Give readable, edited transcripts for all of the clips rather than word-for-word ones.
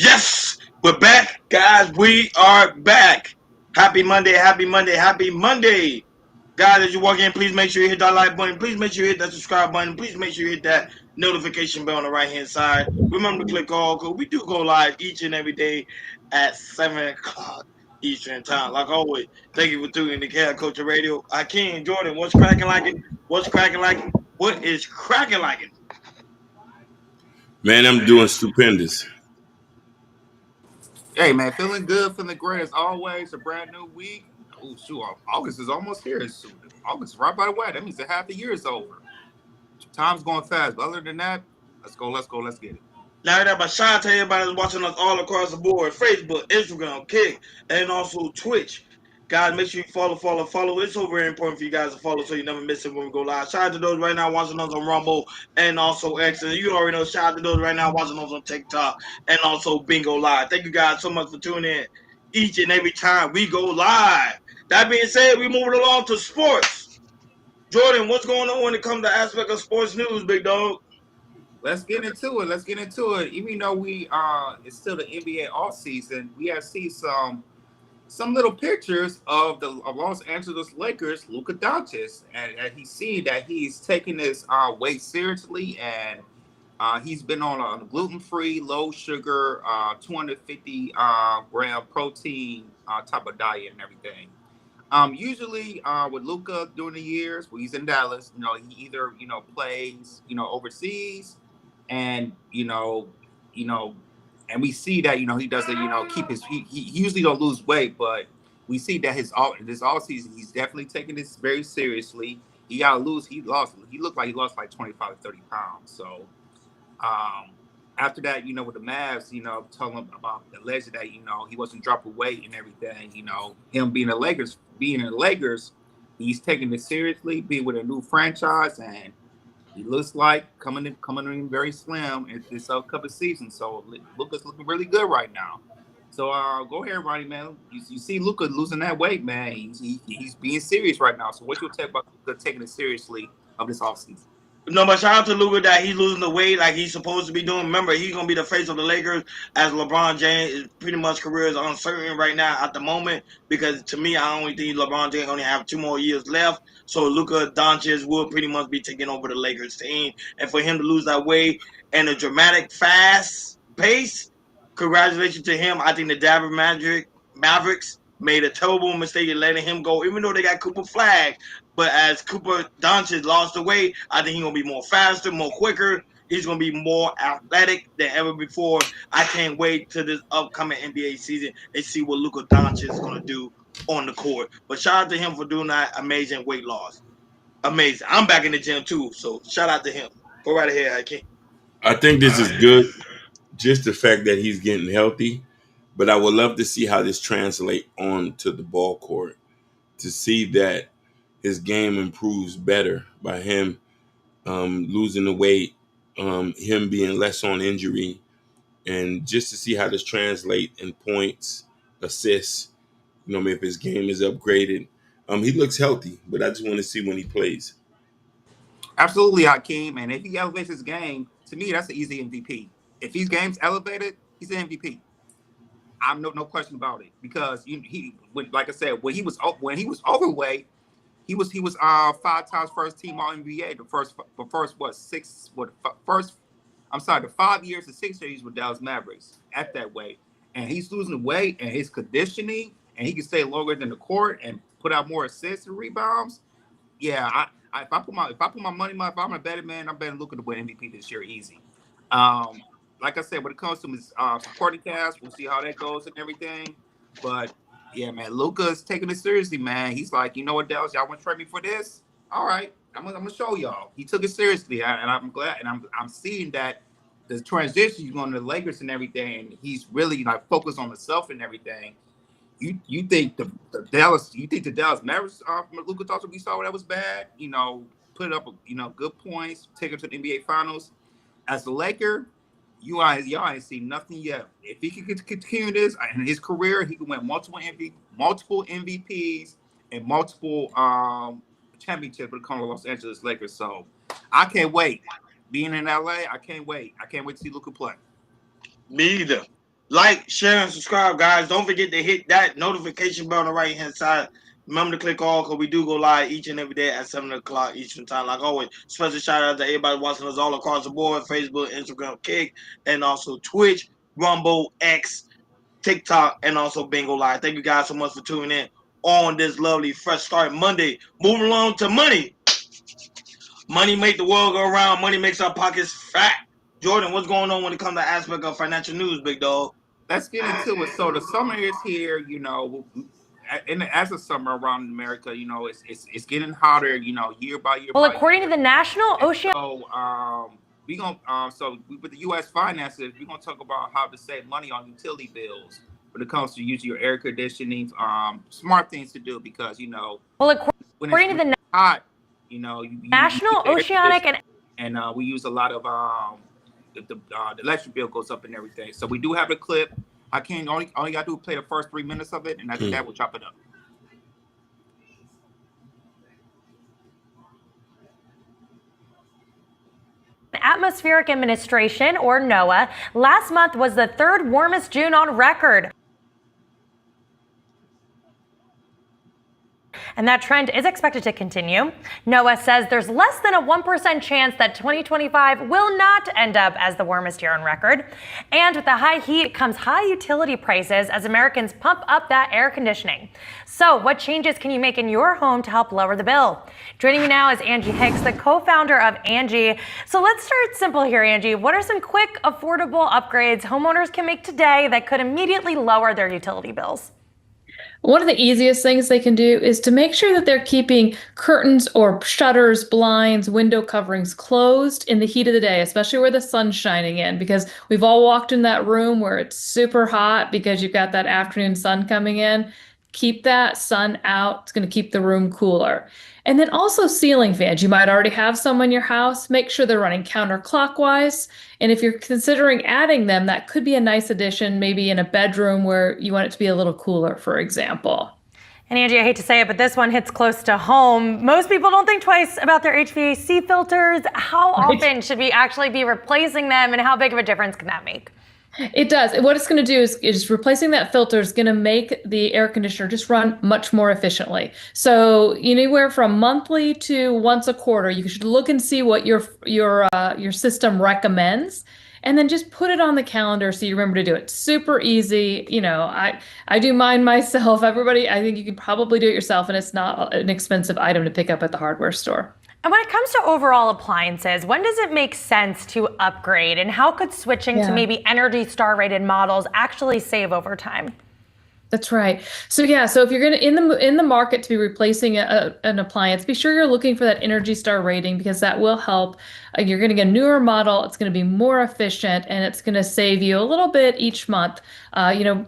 Yes, we're back, guys. We are back. Happy Monday, happy Monday, happy Monday. Guys, as you walk in, please make sure you hit that like button. Please make sure you hit that subscribe button. Please make sure you hit that notification bell on the right hand side. Remember to click all, because we do go live each and every day at 7 o'clock Eastern Time. Like always, thank you for tuning in to Cat Culture Radio. Akeem, Jordan, what's cracking like it? What's cracking like it? What is cracking like it? Man, I'm doing stupendous. Hey man, feeling good, feeling great as always. A brand new week. Oh shoot, August is almost here. August is right by the way. That means that half the year is over. Time's going fast. But other than that, let's get it. Now that, but shout out to everybody that's watching us all across the board: Facebook, Instagram, Kick, and also Twitch. Guys, make sure you follow. It's so very important for you guys to follow so you never miss it when we go live. Shout out to those right now watching us on Rumble and also X. And you already know, shout out to those right now watching us on TikTok and also Bingo Live. Thank you guys so much for tuning in each and every time we go live. That being said, we moving along to sports. Jordan, what's going on when it comes to aspect of sports news, big dog? Let's get into it. Let's get into it. Even though we it's still the NBA off season, we have seen some little pictures of the Los Angeles Lakers, Luka Doncic, and he's seen that he's taking his weight seriously, and he's been on a gluten-free, low-sugar, 250 gram protein type of diet and everything. Usually with Luka during the years when he's in Dallas, he either plays overseas, and you know, and we see that he doesn't keep he usually don't lose weight, but we see that this all season he's definitely taking this very seriously. He looked like he lost like 25 to 30 pounds. So um, after that, with the Mavs, telling him about the legend that he wasn't dropping weight and everything. Him being in the Lakers, he's taking it seriously, being with a new franchise, and he looks like coming in very slim in this upcoming season. So Luka's looking really good right now. So go ahead, Ronnie, man. You see Luka losing that weight, man. He's being serious right now. So what's your take about Luka taking it seriously of this offseason? No, but shout out to Luka that he's losing the weight like he's supposed to be doing. Remember, he's gonna be the face of the Lakers as LeBron James is pretty much career is uncertain right now at the moment because to me, I only think LeBron James only have 2 more years left. So Luka Doncic will pretty much be taking over the Lakers team, and for him to lose that weight and a dramatic fast pace, congratulations to him. I think the Dallas Mavericks made a terrible mistake in letting him go, even though they got Cooper Flag. But as Cooper Doncic lost the weight, I think he's gonna be more faster, more quicker. He's gonna be more athletic than ever before. I can't wait to this upcoming NBA season and see what Luka Doncic is gonna do on the court. But shout out to him for doing that amazing weight loss. Amazing. I'm back in the gym too, so shout out to him. Go right ahead, I can't. I think this is good, just the fact that he's getting healthy. But I would love to see how this translate on to the ball court. To see that his game improves better by him losing the weight, him being less on injury, and just to see how this translate in points, assists. If his game is upgraded. He looks healthy, but I just want to see when he plays. Absolutely, Hakeem. And if he elevates his game, to me, that's an easy MVP. If his game's elevated, he's an MVP. I'm no question about it because like I said, when he was overweight, he was 5 times first team All NBA. The first what six what first I'm sorry, the 5 years and 6 years with Dallas Mavericks at that weight, and he's losing weight and his conditioning, and he can stay longer than the court and put out more assists and rebounds. Yeah, if I put my money, if I'm a betting man, I'm betting Luka to win MVP this year easy. Um, like I said, when it comes to his supporting cast, we'll see how that goes and everything. But yeah, man, Luka's taking it seriously, man. He's like, you know what, Dallas, y'all want to trade me for this? All right, I'm gonna show y'all. He took it seriously, and I'm glad, and I'm seeing that the transition he's going to the Lakers and everything, and he's really like focused on himself and everything. You think the Dallas Mavericks from Luka Doncic we saw that was bad? Put up good points, take him to the NBA Finals. As a Laker, y'all ain't seen nothing yet. If he can continue this in his career, he can win multiple MVPs and multiple championships when it comes to Los Angeles Lakers. So I can't wait. Being in LA, I can't wait. I can't wait to see Luka play. Me either. Like, share, and subscribe, guys. Don't forget to hit that notification bell on the right hand side. Remember to click all because we do go live each and every day at 7 o'clock Eastern Time. Like always, special shout out to everybody watching us all across the board: Facebook, Instagram, Kick, and also Twitch, Rumble, X, TikTok, and also Bingo Live. Thank you guys so much for tuning in on this lovely fresh start Monday. Moving along to money. Money make the world go around. Money makes our pockets fat. Jordan, what's going on when it comes to aspect of financial news, big dog? Let's get into it. So the summer is here. As a summer around America, it's getting hotter. Year by year. Well, according to the National Oceanic. With the U.S. finances, we're gonna talk about how to save money on utility bills when it comes to using your air conditioning. Smart things to do because Well, according to the hot, National Oceanic and we use a lot of the electric bill goes up and everything. So we do have a clip. I can't only gotta do is play the first 3 minutes of it, and after that we'll chop it up. Atmospheric Administration, or NOAA, last month was the third warmest June on record. And that trend is expected to continue. NOAA says there's less than a 1% chance that 2025 will not end up as the warmest year on record. And with the high heat comes high utility prices as Americans pump up that air conditioning. So what changes can you make in your home to help lower the bill? Joining me now is Angie Hicks, the co-founder of Angie. So let's start simple here, Angie. What are some quick, affordable upgrades homeowners can make today that could immediately lower their utility bills? One of the easiest things they can do is to make sure that they're keeping curtains or shutters, blinds, window coverings closed in the heat of the day, especially where the sun's shining in, because we've all walked in that room where it's super hot because you've got that afternoon sun coming in. Keep that sun out. It's going to keep the room cooler. And then also ceiling fans. You might already have some in your house. Make sure they're running counterclockwise. And if you're considering adding them, that could be a nice addition, maybe in a bedroom where you want it to be a little cooler, for example. And Angie, I hate to say it, but this one hits close to home. Most people don't think twice about their HVAC filters. How often should we actually be replacing them, and how big of a difference can that make? It does. What it's going to do is replacing that filter is going to make the air conditioner just run much more efficiently. So anywhere from monthly to once a quarter, you should look and see what your system recommends, and then just put it on the calendar so you remember to do it. Super easy. I do mine myself. Everybody, I think you can probably do it yourself, and it's not an expensive item to pick up at the hardware store. And when it comes to overall appliances, when does it make sense to upgrade, and how could switching to maybe Energy Star rated models actually save over time? That's right. So if you're going to in the market to be replacing an appliance, be sure you're looking for that Energy Star rating, because that will help. You're going to get a newer model. It's going to be more efficient, and it's going to save you a little bit each month.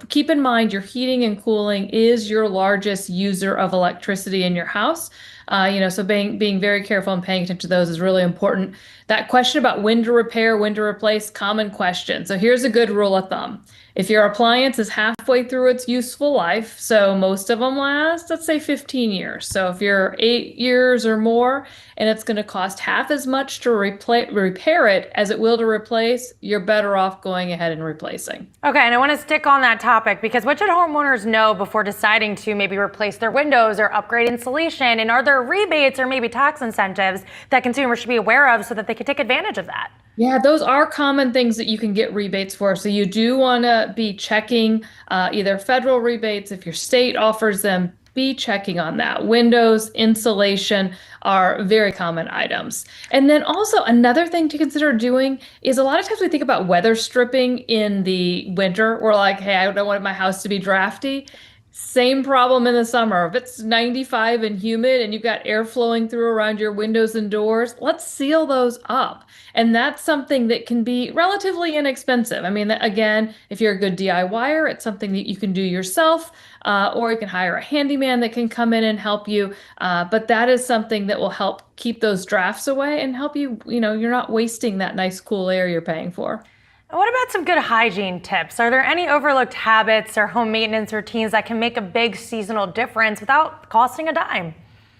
Keep in mind your heating and cooling is your largest user of electricity in your house. So being very careful and paying attention to those is really important. That question about when to repair, when to replace, common question. So here's a good rule of thumb. If your appliance is halfway through its useful life, so most of them last, let's say 15 years. So if you're 8 years or more and it's going to cost half as much to repair it as it will to replace, you're better off going ahead and replacing. Okay, and I want to stick on that topic, because what should homeowners know before deciding to maybe replace their windows or upgrade insulation? And are there rebates or maybe tax incentives that consumers should be aware of so that they can take advantage of that? Yeah, those are common things that you can get rebates for. So you do want to be checking either federal rebates, if your state offers them, be checking on that. Windows, insulation are very common items. And then also another thing to consider doing is, a lot of times we think about weather stripping in the winter. We're like, hey, I don't want my house to be drafty. Same problem in the summer. If it's 95 and humid and you've got air flowing through around your windows and doors, let's seal those up. And that's something that can be relatively inexpensive. I mean, again, if you're a good DIYer, it's something that you can do yourself, or you can hire a handyman that can come in and help you. But that is something that will help keep those drafts away and help you, you're not wasting that nice cool air you're paying for. What about some good hygiene tips? Are there any overlooked habits or home maintenance routines that can make a big seasonal difference without costing a dime?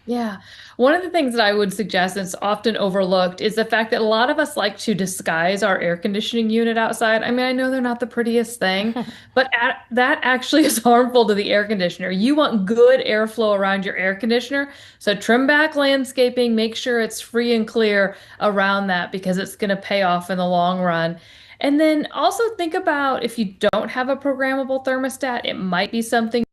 Yeah. One of the things that I would suggest that's often overlooked is the fact that a lot of us like to disguise our air conditioning unit outside. I mean, I know they're not the prettiest thing, but that actually is harmful to the air conditioner. You want good airflow around your air conditioner. So trim back landscaping, make sure it's free and clear around that because it's going to pay off in the long run. And then also think about if you don't have a programmable thermostat, it might be something.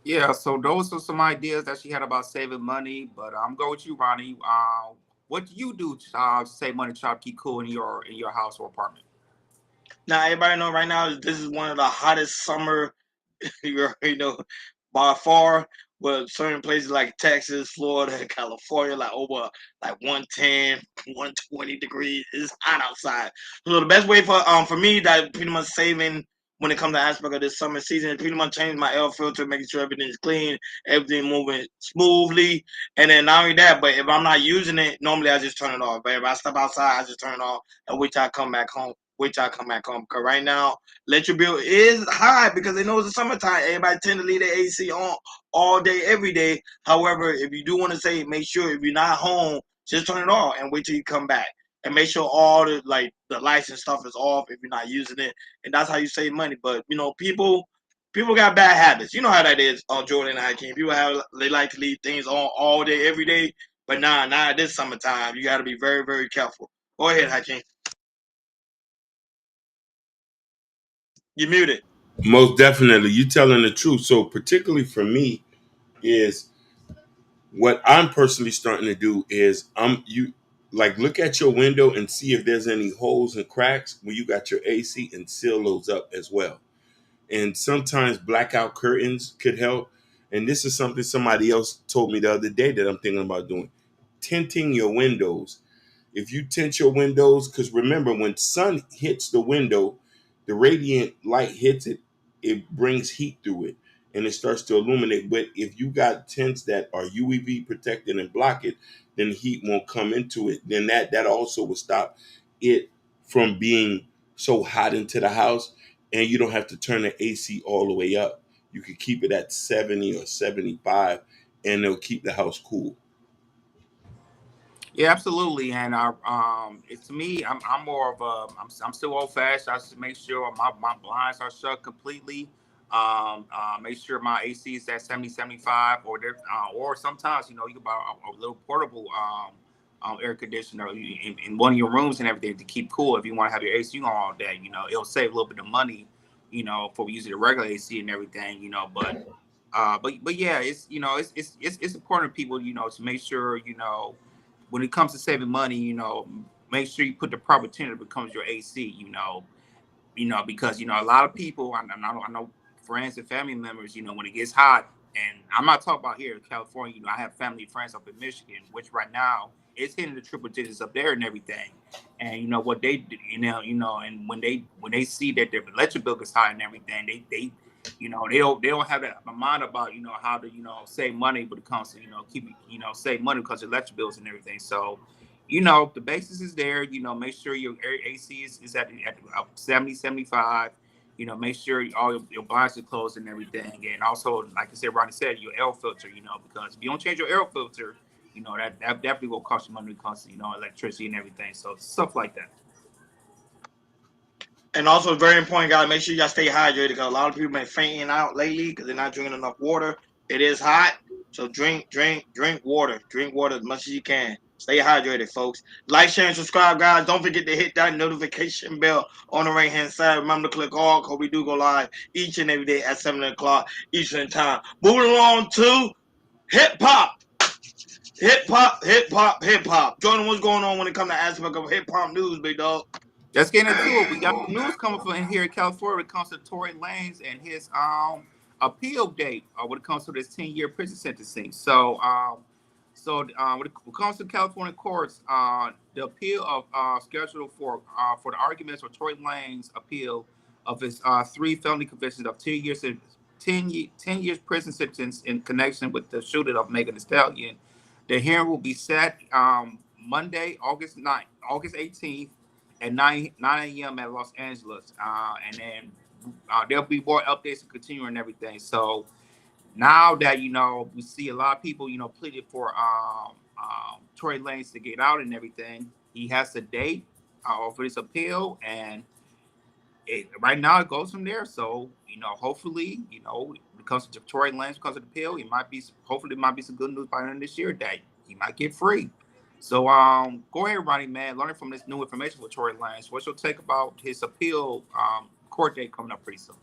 Yeah, so those are some ideas that she had about saving money. But I'm going with you, Ronnie. What do you do to save money, try to keep cool in your house or apartment? Now everybody know right now this is one of the hottest summer you already know by far. With certain places like Texas, Florida, California, like over like 110, 120 degrees. It's hot outside. So the best way for me that pretty much saving when it comes to aspect of this summer season is pretty much change my air filter, making sure everything is clean, everything moving smoothly. And then not only that, but if I'm not using it, normally I just turn it off. But if I step outside, I just turn it off and wait till I come back home. Wait till I come back home. Cause right now electric bill is high because they know it's the summertime. Everybody tend to leave their AC on all day, every day. However, if you do want to say, make sure if you're not home, just turn it off and wait till you come back. And make sure all the lights and stuff is off if you're not using it. And that's how you save money. But people got bad habits. You know how that is on Jordan and Hakeem. People have they like to leave things on all day, every day. But nah, this summertime, you gotta be very, very careful. Go ahead, Hakeem. You muted. Most definitely, you telling the truth. So particularly for me, is what I'm personally starting to do is you like look at your window and see if there's any holes and cracks where you got your AC and seal those up as well. And sometimes blackout curtains could help. And this is something somebody else told me the other day that I'm thinking about doing. Tinting your windows. If you tint your windows, because remember, when sun hits the window, the radiant light hits it, it brings heat through it and it starts to illuminate. But if you got tints that are UVB protected and block it, then heat won't come into it. Then that also will stop it from being so hot into the house, and you don't have to turn the AC all the way up. You could keep it at 70 or 75 and it'll keep the house cool. Yeah, absolutely. And it's to me, I'm more of a, I'm still old fashioned. I just make sure my blinds are shut completely. Make sure my AC is at 70, 75, or sometimes, you can buy a little portable, air conditioner in one of your rooms and everything to keep cool. If you want to have your AC on all day, it'll save a little bit of money, for using the regular AC and everything, but yeah, it's important to people, to make sure, when it comes to saving money, make sure you put the proper tint that becomes your AC, because a lot of people, I know friends and family members, when it gets hot, and I'm not talking about here in California. I have family and friends up in Michigan, which right now it's hitting the triple digits up there and everything. And what they do, and when they see that their electric bill is high and everything, they they don't have that mind about how to save money when it comes to keep save money because of electric bills and everything. So the basis is there. Make sure your AC is at 70, 75. Make sure all your blinds are closed and everything. And also, like I said, Ronnie said, your air filter, because if you don't change your air filter, that definitely will cost you money when it comes to, electricity and everything. So stuff like that. And also, very important, guys, make sure y'all stay hydrated because a lot of people been fainting out lately because they're not drinking enough water. It is hot, so drink water. Drink water as much as you can. Stay hydrated, folks. Like, share, and subscribe, guys. Don't forget to hit that notification bell on the right hand side. Remember to click all because we do go live each and every day at 7 o'clock Eastern Time. Moving along to hip hop. Hip hop, hip hop, hip hop. Jordan, what's going on when it comes to aspect of hip hop news, big dog? Let's get into it. We got the news coming from in here in California when it comes to Tory Lanez and his appeal date when it comes to this 10-year prison sentencing. So when it comes to California courts, the appeal of scheduled for the arguments for Tory Lanez's appeal of his three felony convictions of 10 years 10 years prison sentence in connection with the shooting of Megan Thee Stallion. The hearing will be set Monday, August 18th at 9 a.m. at Los Angeles. And then there'll be more updates and continuing and everything. So Now that we see a lot of people pleaded for Tory Lanez to get out and everything. He has a date for this appeal, and right now it goes from there. So hopefully when it comes to Tory Lanez because of the appeal, hopefully it might be some good news by the end of this year that he might get free. So go ahead, Ronnie, man. Learning from this new information with Tory Lanez. What's your take about his appeal court date coming up pretty soon?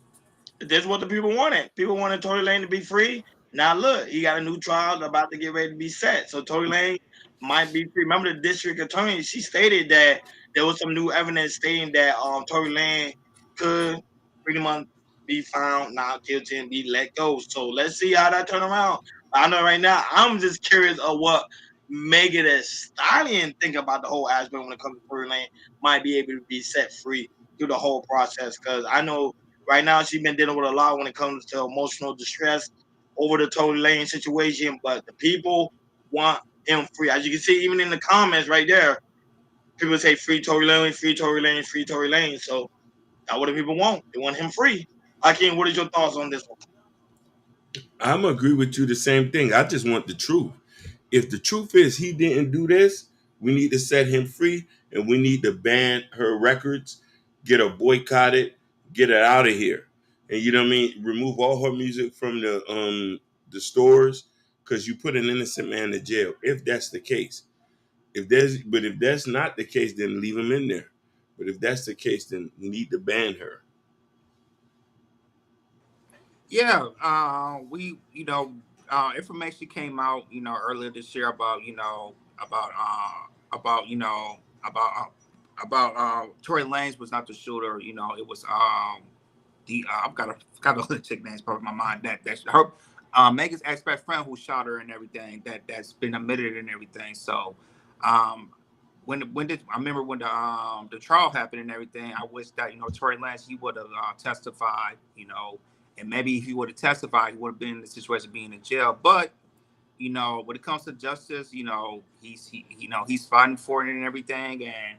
This is what the people wanted. People wanted Tory Lane to be free. Now look, he got a new trial about to get ready to be set. So Tory Lane might be free. Remember the district attorney? She stated that there was some new evidence stating that Tory Lane could pretty much be found not guilty and be let go. So let's see how that turn around. I know right now I'm just curious of what Megan Thee Stallion think about the whole aspect when it comes to Tory Lane might be able to be set free through the whole process. Because I know right now, she's been dealing with a lot when it comes to emotional distress over the Tory Lane situation, but the people want him free. As you can see, even in the comments right there, people say free Tory Lane, free Tory Lane, free Tory Lane. So that's what the people want. They want him free. Hakeem, what is your thoughts on this one? I'm agree with you the same thing. I just want the truth. If the truth is he didn't do this, we need to set him free and we need to ban her records, get her boycotted, get her out of here. And you know what I mean? Remove all her music from the stores because you put an innocent man in jail. If that's the case. If that's not the case, then leave him in there. But if that's the case, then we need to ban her. Yeah, we information came out earlier this year about about about Tory Lanez was not the shooter. It was the I've got a chick name's probably my mind that's her Megan's ex best friend who shot her and everything that's been admitted and everything. So um I remember when the trial happened and everything, I wish that Tory Lanez he would have testified, and maybe if he would have testified, he would have been in the situation of being in jail. But when it comes to justice, he's fighting for it and everything. And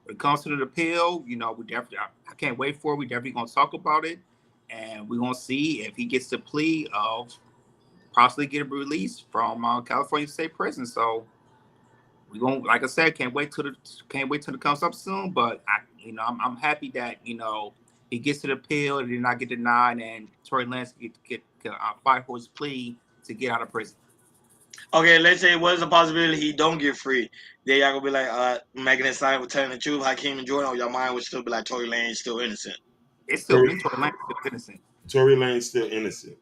when it comes to the appeal, we definitely I can't wait for it. We definitely gonna talk about it, and we're gonna see if he gets the plea of possibly getting released from California State Prison. So we gonna, like I said, can't wait till it comes up soon. But I'm happy that he gets to the appeal and did not get denied, and Tory Lanez get fight for his plea to get out of prison. Okay, let's say what is the possibility he don't get free? Then y'all gonna be like, Megan Thee Stallion was telling the truth, Hakeem and Jordan, or your mind would still be like Tory Lane is still innocent. It's still Tory, me. Tory Lanez is still innocent. Tory Lane's still innocent.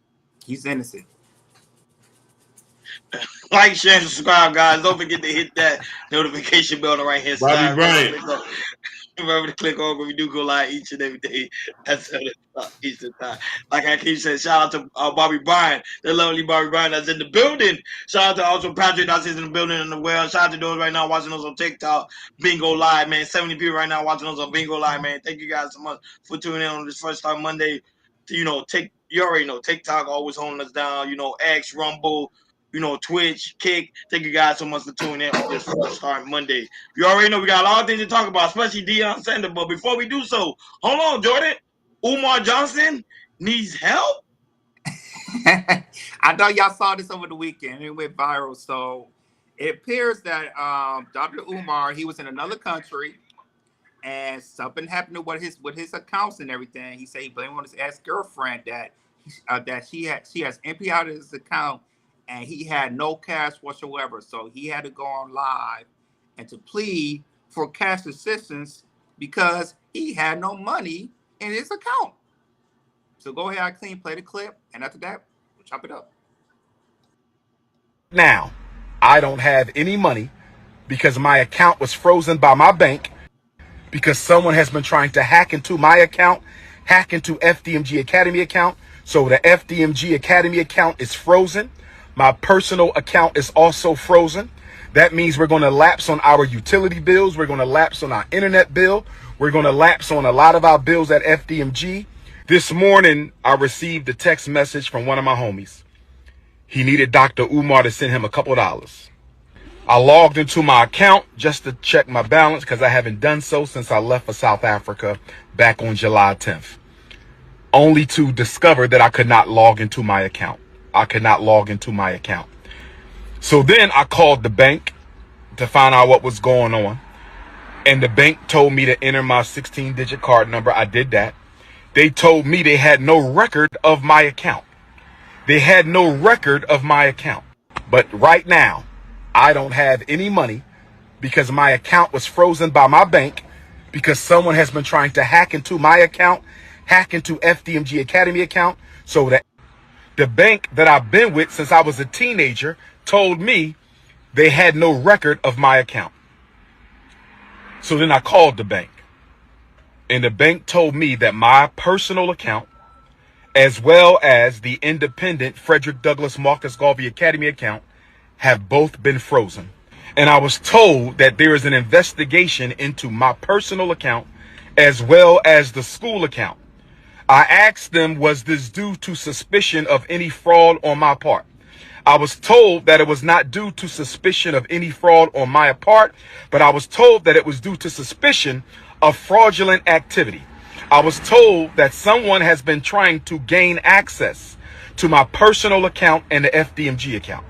He's innocent. Like, share, and subscribe, guys. Don't forget to hit that notification bell on the right hand Bobby side. Bryant. Remember to click on when we do go live each and every day at 7 o'clock Eastern time. Like I keep saying, shout out to Bobby Bryant, the lovely Bobby Bryant that's in the building. Shout out to also Patrick that's in the building in the well. Shout out to those right now watching us on TikTok, Bingo Live, man. 70 people right now watching us on Bingo Live, man. Thank you guys so much for tuning in on this first time Monday. You already know TikTok always holding us down. X, Rumble, Twitch, Kick. Thank you guys so much for tuning in on this first start Monday. You already know we got a lot of things to talk about, especially Deion Sanders. But before we do so, hold on, Jordan. Umar Johnson needs help. I know y'all saw this over the weekend. It went viral. So it appears that Dr. Umar, he was in another country and something happened with his accounts and everything. He said he blamed on his ex-girlfriend that she has emptied out his account and he had no cash whatsoever. So he had to go on live and to plead for cash assistance because he had no money in his account. So go ahead, play the clip, and after that, we'll chop it up. Now, I don't have any money because my account was frozen by my bank because someone has been trying to hack into my account, hack into FDMG Academy account. So the FDMG Academy account is frozen. My personal account is also frozen. That means we're going to lapse on our utility bills. We're going to lapse on our internet bill. We're going to lapse on a lot of our bills at FDMG. This morning, I received a text message from one of my homies. He needed Dr. Umar to send him a couple dollars. I logged into my account just to check my balance because I haven't done so since I left for South Africa back on July 10th, only to discover that I could not log into my account. I could not log into my account. So then I called the bank to find out what was going on. And the bank told me to enter my 16-digit card number. I did that. They told me they had no record of my account. They had no record of my account. But right now, I don't have any money because my account was frozen by my bank because someone has been trying to hack into my account, hack into FDMG Academy account. So that the bank that I've been with since I was a teenager told me they had no record of my account. So then I called the bank, and the bank told me that my personal account, as well as the independent Frederick Douglass Marcus Garvey Academy account, have both been frozen. And I was told that there is an investigation into my personal account as well as the school account. I asked them, was this due to suspicion of any fraud on my part? I was told that it was not due to suspicion of any fraud on my part, but I was told that it was due to suspicion of fraudulent activity. I was told that someone has been trying to gain access to my personal account and the FDMG account.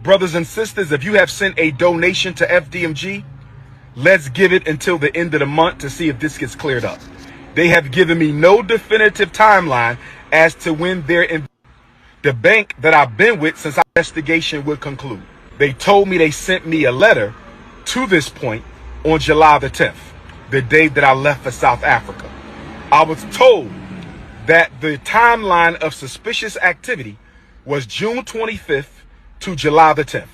Brothers and sisters, if you have sent a donation to FDMG, let's give it until the end of the month to see if this gets cleared up. They have given me no definitive timeline as to when the bank that I've been with since our investigation would conclude. They told me they sent me a letter to this point on July the 10th, the day that I left for South Africa. I was told that the timeline of suspicious activity was June 25th to July the 10th.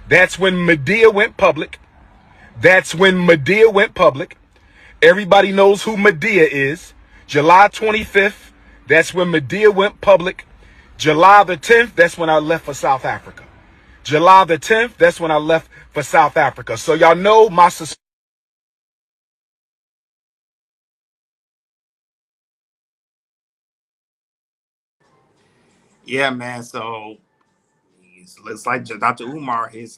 That's when Medea went public. Everybody knows who Medea is. July 25th, that's when Medea went public. July the 10th, that's when I left for South Africa. July the 10th, that's when I left for South Africa. So y'all know my Yeah, man. So it looks like Dr. Umar, his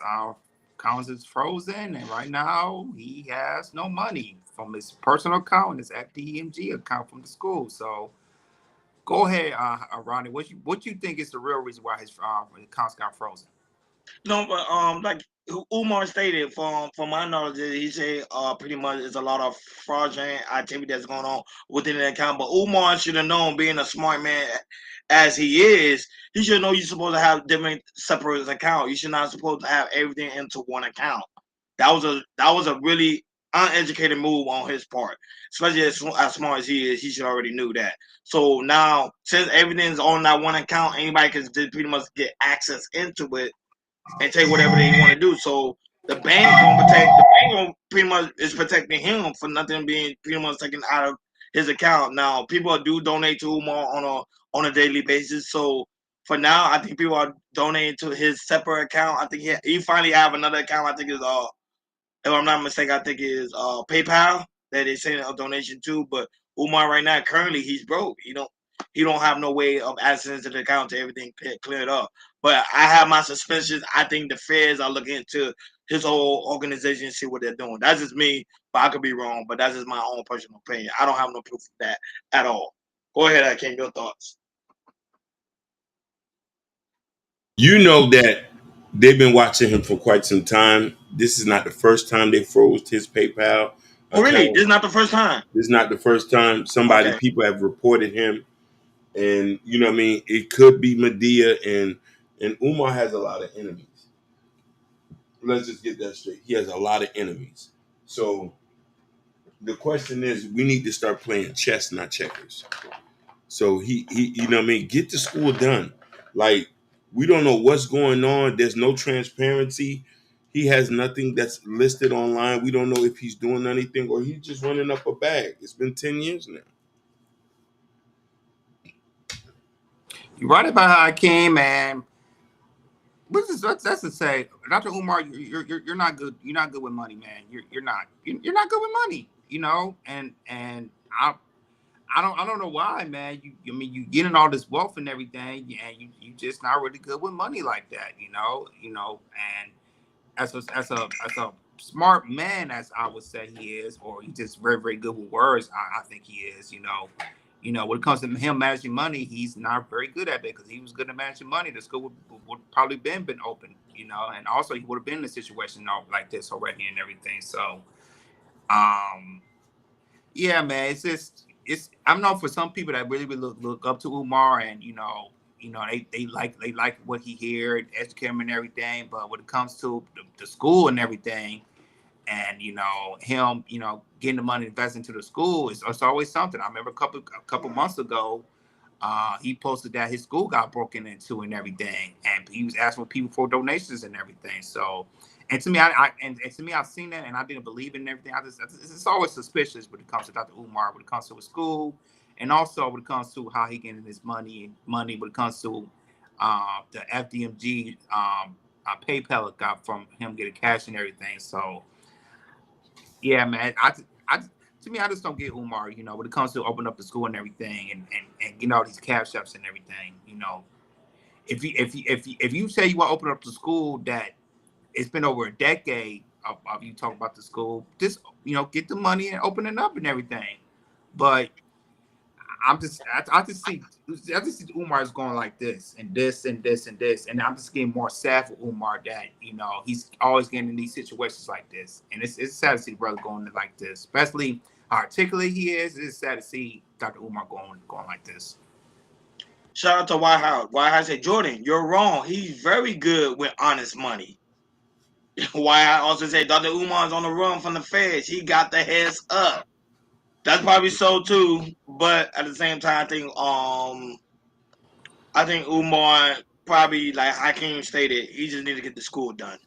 accounts is frozen, and right now he has no money from his personal account and his FDMG account from the school. So go ahead, Ronnie. What you think is the real reason why his accounts got frozen? No, but like Umar stated, from my knowledge, he said pretty much it's a lot of fraudulent activity that's going on within the account. But Umar should have known, being a smart man as he is, he should know you're supposed to have different separate accounts. You should not supposed to have everything into one account. That was a really uneducated move on his part, especially as smart as he is. He should already knew that. So now, since everything's on that one account, anybody can just pretty much get access into it and take whatever they want to do. So the bank gonna pretty much is protecting him for nothing being pretty much taken out of his account. Now people do donate to Umar on a daily basis. So for now, I think people are donating to his separate account. I think he finally have another account. I think is if I'm not mistaken, I think it is PayPal that they send a donation to. But Umar right now, currently, he's broke. He don't have no way of access to the account to everything cleared up. But I have my suspicions. I think the feds are looking into his whole organization and see what they're doing. That's just me, but I could be wrong. But that's just my own personal opinion. I don't have no proof of that at all. Go ahead, Akeem, your thoughts. You know that they've been watching him for quite some time. This is not the first time they froze his PayPal Oh, really? account. This is not the first time. This is not the first time. Okay. People have reported him, and you know what I mean. It could be Medea, and Umar has a lot of enemies. Let's just get that straight. He has a lot of enemies. So the question is, we need to start playing chess, not checkers. So he you know what I mean, get the school done. Like, we don't know what's going on. There's no transparency. He has nothing that's listed online. We don't know if he's doing anything or he's just running up a bag. It's been 10 years now. You're right about how I came, man. That's to say, Dr. Umar, you're not good. You're not good with money, man. You're not. You're not good with money. And I don't know why, man. I mean, you getting all this wealth and everything, and you just not really good with money like that. And as a smart man, as I would say he is, or he's just very very good with words. I think he is. You know, when it comes to him managing money, he's not very good at it because he was good at managing money. The school would probably been open, you know, and also he would have been in a situation like this already and everything. So, um, yeah, man, it's I know for some people that really look up to Umar, and they like what he heard, educate him and everything. But when it comes to the school and everything, and him getting the money invested into the school, it's always something. I remember a couple months ago, he posted that his school got broken into and everything, and he was asking people for donations and everything. So, and to me, to me, I've seen that, and I didn't believe it and everything. It's always suspicious when it comes to Dr. Umar, when it comes to his school, and also when it comes to how he getting his money when it comes to the FDMG PayPal account from him getting cash and everything. So, yeah, man, to me, I just don't get Umar, when it comes to open up the school and everything, and all these cash apps and everything. If you say you want to open up the school that it's been over a decade of you talking about the school, just get the money and open it up and everything. But I just see Umar's going like this and this and this and this, and I'm just getting more sad for Umar that he's always getting in these situations like this, and it's sad to see the brother going like this, especially how articulate he is. It's sad to see Dr. Umar going like this. Shout out to White House. White House said, Jordan, you're wrong. He's very good with honest money. White House also said Dr. Umar's on the run from the feds. He got the heads up. That's probably so too, but at the same time, I think Umar probably, like Hakeem stated, he just need to get the school done.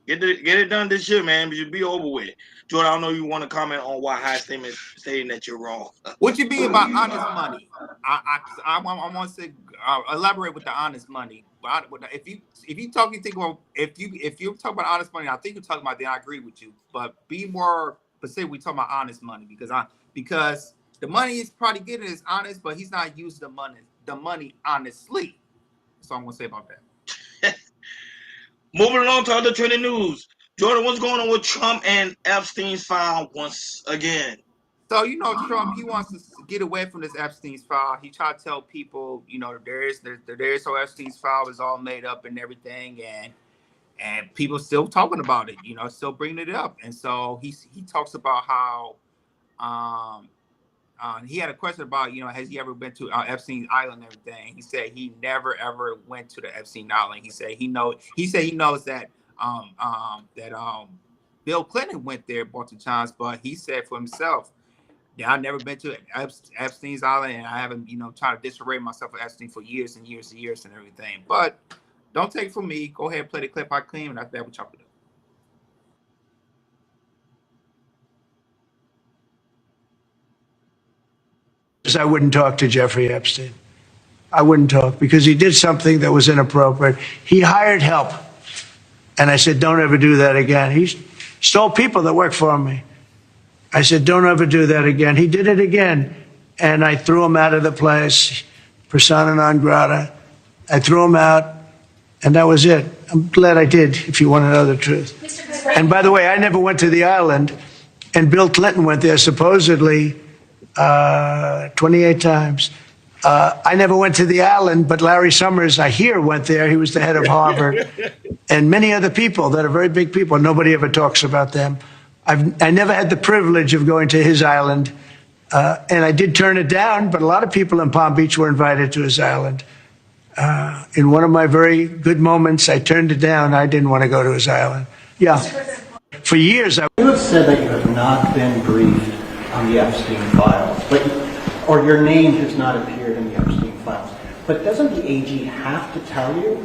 Get it done this year, man. It should be over with. Jordan, I don't know you want to comment on why High statement stating that you're wrong. What you mean about honest money? I want to say elaborate with the honest money. But if you talk about honest money, I think you're talking about that. I agree with you, but be more specific. We talking about honest money because the money is probably getting is honest, but he's not using the money honestly. That's all I'm gonna say about that. Moving along to other trending news. Jordan, what's going on with Trump and Epstein's file once again? So, Trump, he wants to get away from this Epstein's file. He tried to tell people, so Epstein's file is all made up and everything, and people still talking about it, still bringing it up. And so he talks about how he had a question about, has he ever been to Epstein Island and everything? He said he never ever went to the Epstein Island. He said he knows that Bill Clinton went there a bunch of times, but he said for himself, yeah, I've never been to Epstein's Island, and I haven't, tried to disarray myself with Epstein for years and years and years and everything. But don't take it from me. Go ahead and play the clip I claim, and after that, we'll chop it up. I wouldn't talk to Jeffrey Epstein. I wouldn't talk because he did something that was inappropriate. He hired help. And I said, don't ever do that again. He stole people that worked for me. I said, don't ever do that again. He did it again. And I threw him out of the place, persona non grata. I threw him out, and that was it. I'm glad I did, if you want to know the truth. And by the way, I never went to the island, and Bill Clinton went there supposedly 28 times. I never went to the island, but Larry Summers, I hear, went there. He was the head of Harvard. And many other people that are very big people. Nobody ever talks about them. I never had the privilege of going to his island. And I did turn it down, but a lot of people in Palm Beach were invited to his island. In one of my very good moments, I turned it down. I didn't want to go to his island. Yeah. For years, You have said that you have not been briefed on the Epstein files, or your name has not appeared in the Epstein files. But doesn't the AG have to tell you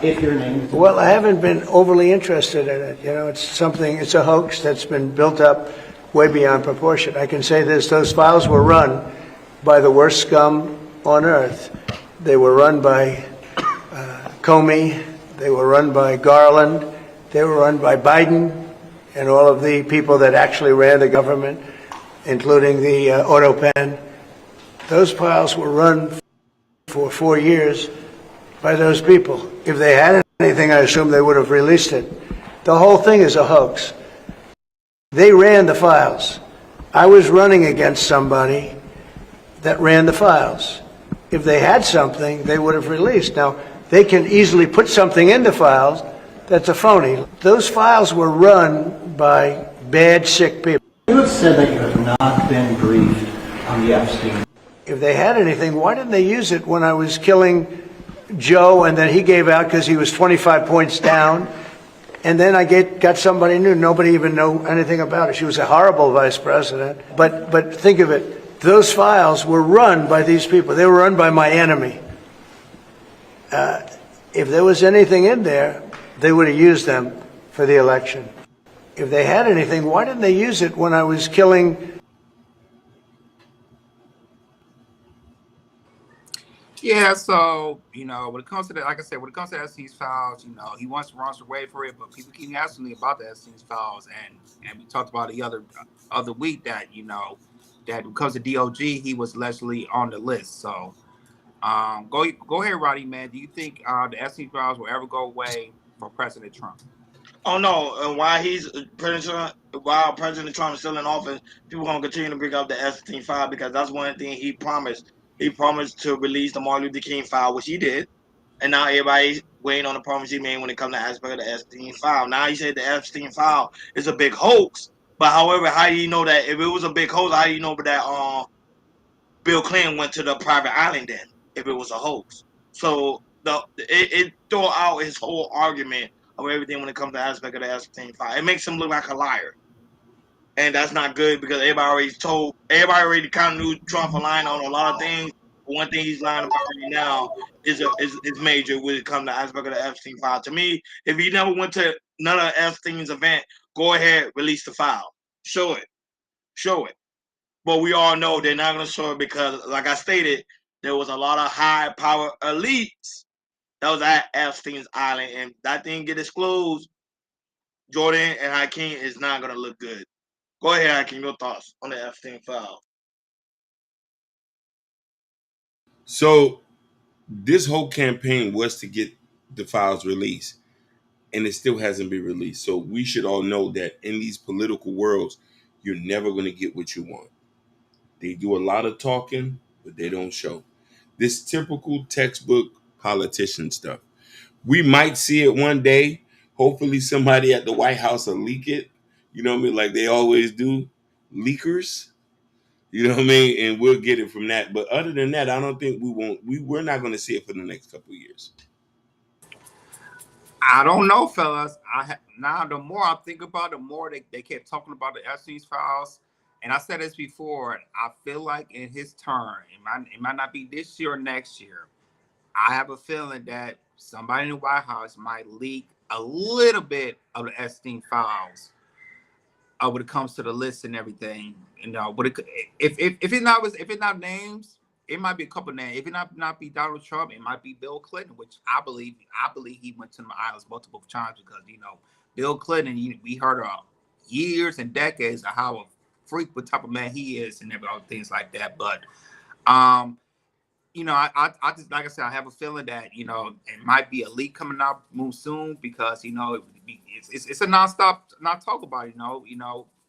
if your name is... Well, I haven't been overly interested in it. It's a hoax that's been built up way beyond proportion. I can say this, those files were run by the worst scum on earth. They were run by Comey, they were run by Garland, they were run by Biden and all of the people that actually ran the government, including the auto pen. Those files were run for 4 years by those people. If they had anything, I assume they would have released it. The whole thing is a hoax. They ran the files. I was running against somebody that ran the files. If they had something, they would have released. Now, they can easily put something in the files that's a phony. Those files were run by bad, sick people. You have said that you have not been briefed on the Epstein. If they had anything, why didn't they use it when I was killing Joe and then he gave out because he was 25 points down? And then I got somebody new. Nobody even knew anything about it. She was a horrible vice president. But think of it. Those files were run by these people. They were run by my enemy. If there was anything in there, they would have used them for the election. If they had anything, why didn't they use it when I was killing? Yeah, so when it comes to that, like I said, when it comes to Epstein's files, he wants to run away for it, but people keep asking me about the Epstein's files, and we talked about the other week that that because of DOG, he was allegedly on the list. So, go ahead, Roddy, man. Do you think the Epstein files will ever go away for President Trump? Oh no! And while President Trump is still in office, people gonna continue to bring up the Epstein file because that's one thing he promised. He promised to release the Martin Luther King file, which he did, and now everybody's waiting on the promise he made when it comes to aspect of the Epstein file. Now he said the Epstein file is a big hoax, but however, how do you know that if it was a big hoax? How do you know that Bill Clinton went to the private island then if it was a hoax? So it throw out his whole argument of everything when it comes to aspect of the Epstein file. It makes him look like a liar. And that's not good because everybody already kind of knew Trump for lying on a lot of things. But one thing he's lying about right now is major when it comes to aspect of the Epstein file. To me, if he never went to none of Epstein's event, go ahead, release the file. Show it. But we all know they're not going to show it because, like I stated, there was a lot of high power elites that was at Epstein's island, and that thing get disclosed. Jordan and Hakeem is not going to look good. Go ahead, Hakeem, your thoughts on the Epstein file. So this whole campaign was to get the files released, and it still hasn't been released. So we should all know that in these political worlds, you're never going to get what you want. They do a lot of talking, but they don't show. This typical textbook politician stuff. We might see it one day. Hopefully somebody at the White House will leak it. You know what I mean? Like they always do. Leakers. You know what I mean? And we'll get it from that. But other than that, I don't think we're not going to see it for the next couple of years. I don't know, fellas. Now the more I think about it, the more they kept talking about the Epstein's files. And I said this before. I feel like in his turn, it might not be this year or next year. I have a feeling that somebody in the White House might leak a little bit of the Epstein files when it comes to the list and everything. But if it's not names, it might be a couple names. If it not be Donald Trump, it might be Bill Clinton, which I believe he went to the islands multiple times because Bill Clinton. We heard of years and decades of how a freak what type of man he is and all things like that. But I just like I said, I have a feeling that it might be a leak coming out soon because it's a nonstop not talk about it.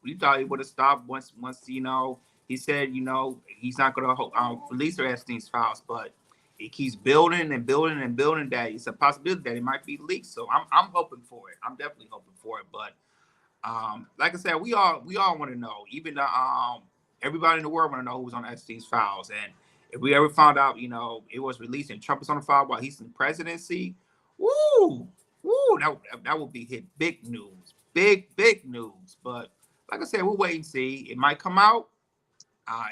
We thought he would have stopped once he said he's not going to release the Epstein's files, but it keeps building and building and building that it's a possibility that it might be leaked. So I'm hoping for it. I'm definitely hoping for it, but. Like I said, we all want to know. Even everybody in the world want to know who's on Epstein's files. And if we ever found out, it was released and Trump is on the file while he's in the presidency, woo, that would be hit big news, big news. But like I said, we'll wait and see. It might come out.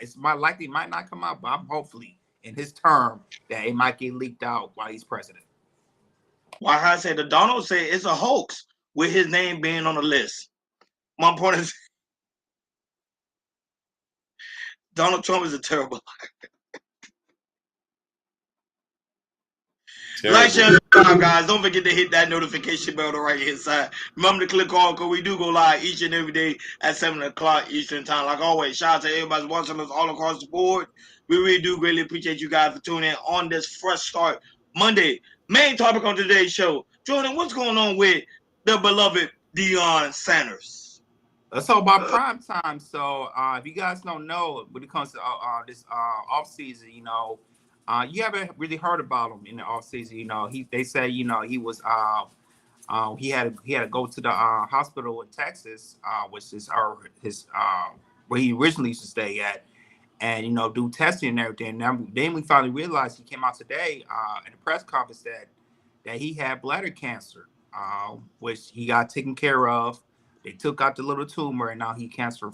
It's likely it might not come out, but I'm hopefully in his term that it might get leaked out while he's president. Like I said, the Donald said it's a hoax with his name being on the list. My point is, Donald Trump is a terrible liar. Like, share, and subscribe, guys. Don't forget to hit that notification bell on the right hand side. Remember to click on because we do go live each and every day at 7 o'clock Eastern time. Like always, shout out to everybody watching us all across the board. We really do greatly appreciate you guys for tuning in on this fresh start Monday. Main topic on today's show. Jordan, what's going on with the beloved Deion Sanders? Let's talk about prime time. So, if you guys don't know, when it comes to this off season, you haven't really heard about him in the off season. They say he was he had to go to the hospital in Texas, which is his where he originally used to stay at, and do testing and everything. Then we finally realized he came out today in a press conference that he had bladder cancer, which he got taken care of. They took out the little tumor, and now he cancer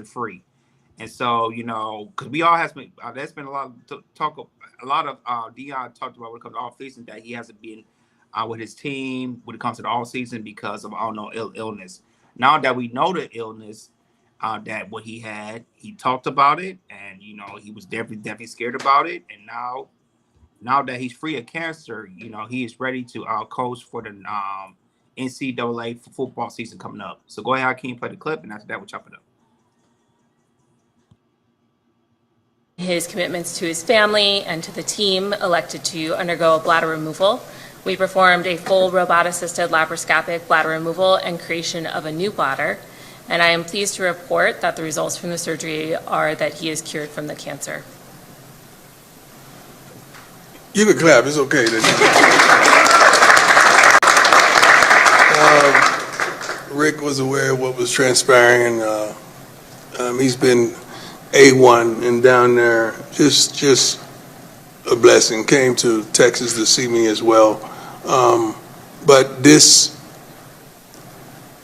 free. And so, because we all has been there's been a lot of talk, a lot of Deion talked about when it comes to off season that he hasn't been with his team when it comes to the off season because of illness. Now that we know the illness, that what he had, he talked about it, and he was definitely scared about it. And now that he's free of cancer, he is ready to coach for the NCAA football season coming up. So go ahead, Hakeem, play the clip, and after that, we'll chop it up. His commitments to his family and to the team elected to undergo a bladder removal. We performed a full robot-assisted laparoscopic bladder removal and creation of a new bladder, and I am pleased to report that the results from the surgery are that he is cured from the cancer. You can clap, it's okay. Rick was aware of what was transpiring, and he's been A1 and down there, just a blessing. Came to Texas to see me as well. But this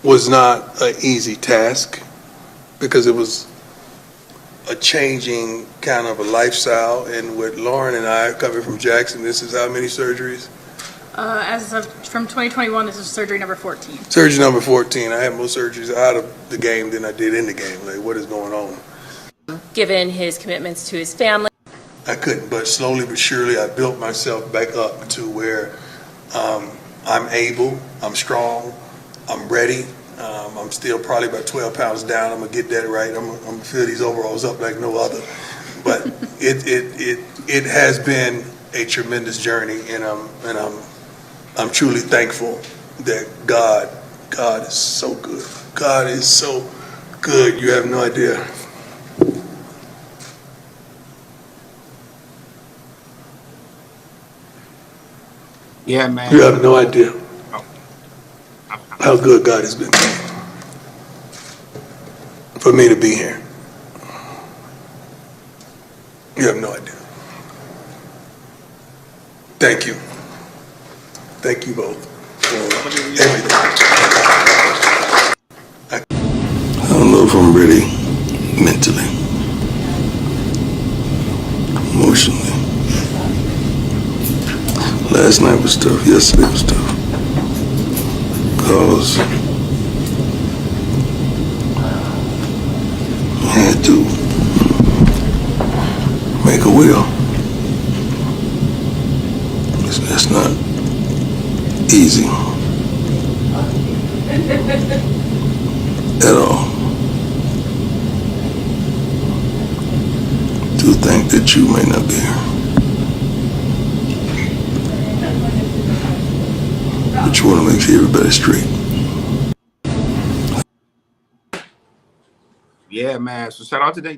was not an easy task because it was a changing kind of a lifestyle. And with Lauren and I coming from Jackson, this is how many surgeries? From 2021, this is surgery number 14. Surgery number 14. I had more surgeries out of the game than I did in the game. Like, what is going on? Given his commitments to his family, I couldn't, but slowly but surely I built myself back up to where I'm able, I'm strong, I'm ready. I'm still probably about 12 pounds down. I'm gonna get that right. I'm gonna fill these overalls up like no other. But it has been a tremendous journey, and I'm truly thankful that God is so good. God is so good. You have no idea. Yeah, man. You have no idea how good God has been for me to be here. You have no idea. Thank you. Thank you both for everything. I don't know if I'm ready mentally, emotionally. Last night was tough. Yesterday was tough. Because I had to make a will. It's not easy at all. To think that you may not be here. But you want to make sure everybody's straight. Yeah, man. So shout out to the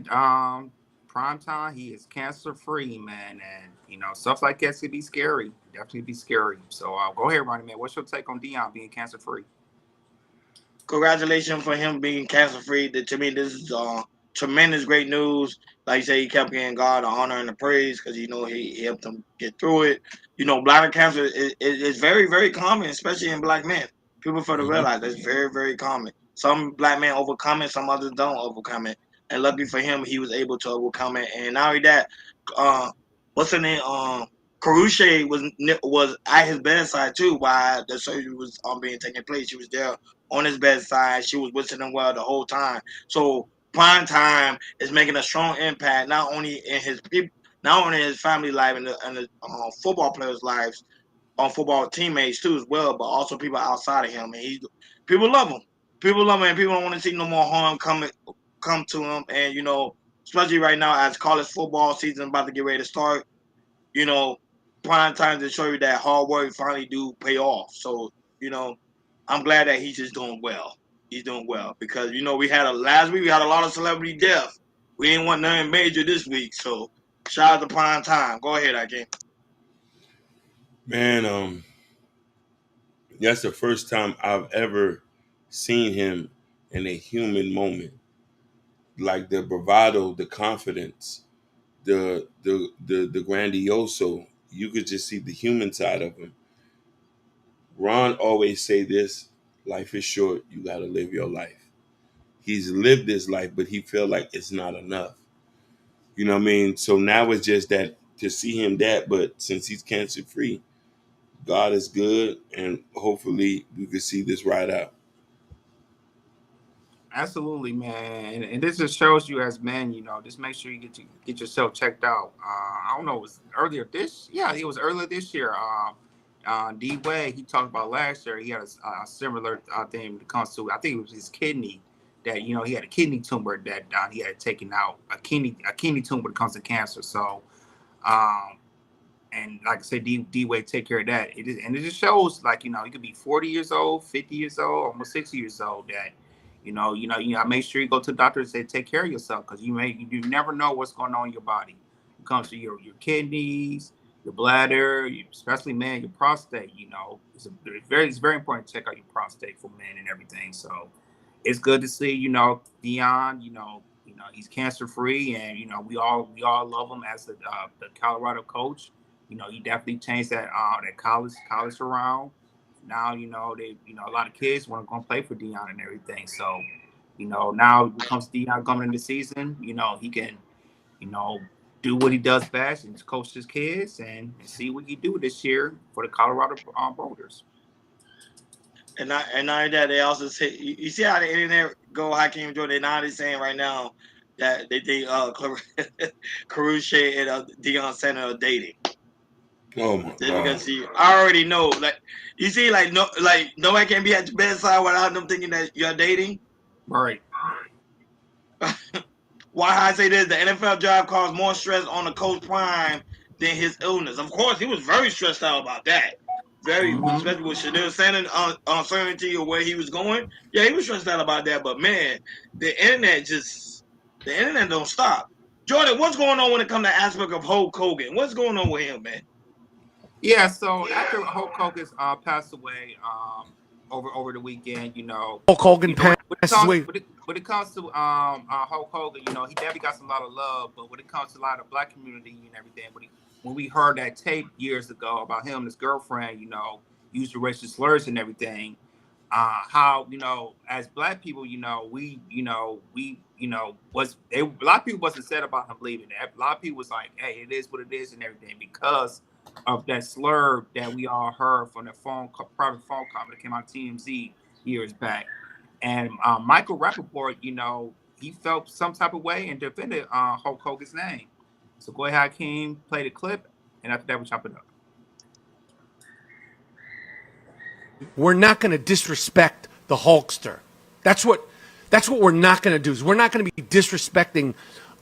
prime time. He is cancer free, man, and stuff like that could be scary. Definitely be scary. So go ahead, Ronnie, man. What's your take on Deion being cancer free? Congratulations for him being cancer free. To me, this is tremendous, great news. Like you say, he kept getting God the honor and the praise because he helped him get through it. Bladder cancer is very, very common, especially in black men. People fail to realize that's very, very common. Some black men overcome it, some others don't overcome it. And lucky for him, he was able to overcome it. And not only that, uh, what's her name? Caruche was at his bedside too while the surgery was being taken place. She was there on his bedside. She was wishing him well the whole time. So prime time is making a strong impact not only in his people, not only in his family life and the football players' lives, on football teammates too as well, but also people outside of him. And people love him. People love him, and people don't want to see no more harm come to him. And especially right now as college football season about to get ready to start, you know, prime time to show you that hard work finally do pay off. So, I'm glad that he's just doing well. He's doing well because we had last week we had a lot of celebrity death. We ain't want nothing major this week, so shout out to Prime Time. Go ahead, Ike. Man, that's the first time I've ever seen him in a human moment. Like the bravado, the confidence, the grandioso. You could just see the human side of him. Ron always say this: life is short. You got to live your life. He's lived his life, but he felt like it's not enough. You know what I mean? So now it's just that to see him that, but since he's cancer free, God is good, and hopefully we can see this ride out. Absolutely, man, and this just shows you as men, just make sure you get yourself checked out. I don't know, it was earlier this, yeah, it was earlier this year. D Wade, he talked about last year. He had a similar thing when it comes to, I think it was his kidney, that he had a kidney tumor that he had taken out, a kidney tumor when it comes to cancer. So, um, and like I said, D Wade take care of that. And it just shows, like, you could be 40 years old, 50 years old, almost 60 years old, that you make sure you go to the doctor and say take care of yourself, because you never know what's going on in your body. It comes to your kidneys, your bladder, especially man, your prostate. It's very important to check out your prostate for men and everything. So it's good to see, Deion, he's cancer free, and we all love him as the Colorado coach. He definitely changed that college around. Now they a lot of kids want to go and play for Deion and everything. So now when it comes to Deion coming in the season, he can do what he does best and coach his kids and see what he do this year for the Colorado Boulders. And not only that, they also say you see how the internet go, Hakeem Jordan. Now they're saying right now that they think Caruche and Deion Sanders are dating. Oh my Just God! because I already know. Like you see, like nobody can be at your bedside without them thinking that you're dating. Right. Why I say this? The NFL job caused more stress on the coach Prime than his illness. Of course, he was very stressed out about that. Very, especially with Shadil Sanders uncertainty of where he was going. Yeah, he was stressed out about that. But man, the internet don't stop. Jordan, what's going on when it comes to aspect of Hulk Hogan? What's going on with him, man? Yeah. So after Hulk Hogan passed away over the weekend, Hulk Hogan passed away. when it comes to Hulk Hogan, he definitely got a lot of love. But when it comes to a lot of black community and everything, when we heard that tape years ago about him and his girlfriend, used racist slurs and everything, how as black people, a lot of people wasn't said about him leaving. A lot of people was like, hey, it is what it is and everything, because of that slur that we all heard from the private phone call that came on TMZ years back. And Michael Rappaport, he felt some type of way and defended Hulk Hogan's name. So go ahead, Hakeem, play the clip, and after that, we chop it up. We're not going to disrespect the Hulkster. That's what we're not going to do. Is we're not going to be disrespecting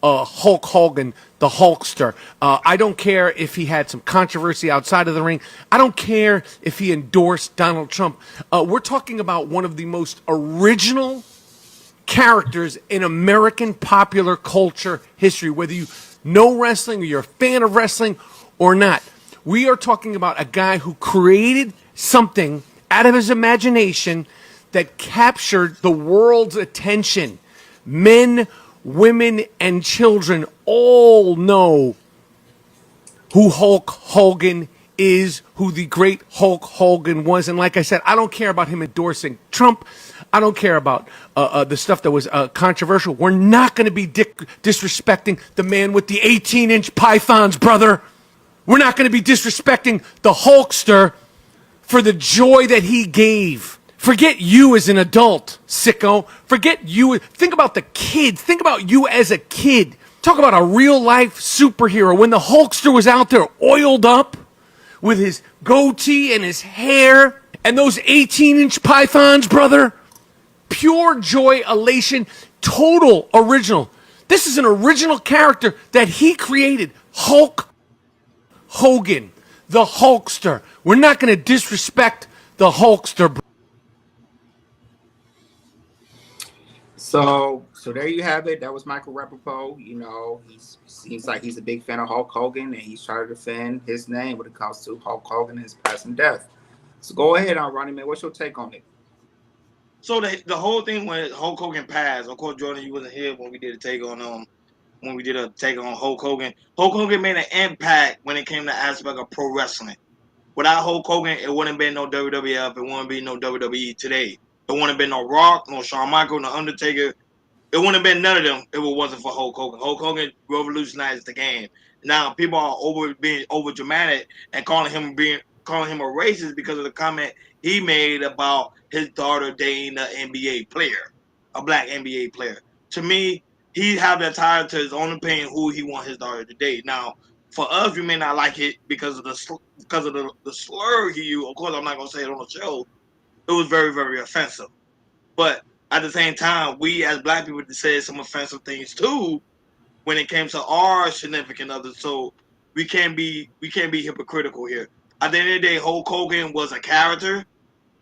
Hulk Hogan, the Hulkster. I don't care if he had some controversy outside of the ring. I don't care if he endorsed Donald Trump. We're talking about one of the most original characters in American popular culture history, whether you know wrestling or you're a fan of wrestling or not. We are talking about a guy who created something out of his imagination that captured the world's attention. Men, women, and children all know who Hulk Hogan is, who the great Hulk Hogan was. And like I said, I don't care about him endorsing Trump. I don't care about the stuff that was controversial. We're not going to be disrespecting the man with the 18-inch pythons, brother. We're not going to be disrespecting the Hulkster for the joy that he gave. Forget you as an adult, sicko. Forget you. Think about the kids. Think about you as a kid. Talk about a real-life superhero. When the Hulkster was out there oiled up with his goatee and his hair and those 18-inch pythons, brother. Pure joy, elation, total original. This is an original character that he created. Hulk Hogan, the Hulkster. We're not going to disrespect the Hulkster. So there you have it. That was Michael Rapaport. He seems like he's a big fan of Hulk Hogan, and he's trying to defend his name when it comes to Hulk Hogan and his passing death. So go ahead, Ronnie, man. What's your take on it? So the whole thing when Hulk Hogan passed, of course, Jordan, you wasn't here when we did a take on Hulk Hogan. Hulk Hogan made an impact when it came to aspect of pro wrestling. Without Hulk Hogan, it wouldn't have been no WWF. It wouldn't be no WWE today. It wouldn't have been no Rock, no Shawn Michaels, no Undertaker. It wouldn't have been none of them if it wasn't for Hulk Hogan. Hulk Hogan revolutionized the game. Now people are being over dramatic and calling him a racist because of the comment he made about his daughter dating an NBA player, a black NBA player. To me, he have that title to his own opinion who he want his daughter to date. Now, for us, we may not like it because of the slur he used. Of course, I'm not gonna say it on the show. It was very, very offensive. But at the same time, we as black people said some offensive things too when it came to our significant others. So we can't be hypocritical here. At the end of the day, Hulk Hogan was a character.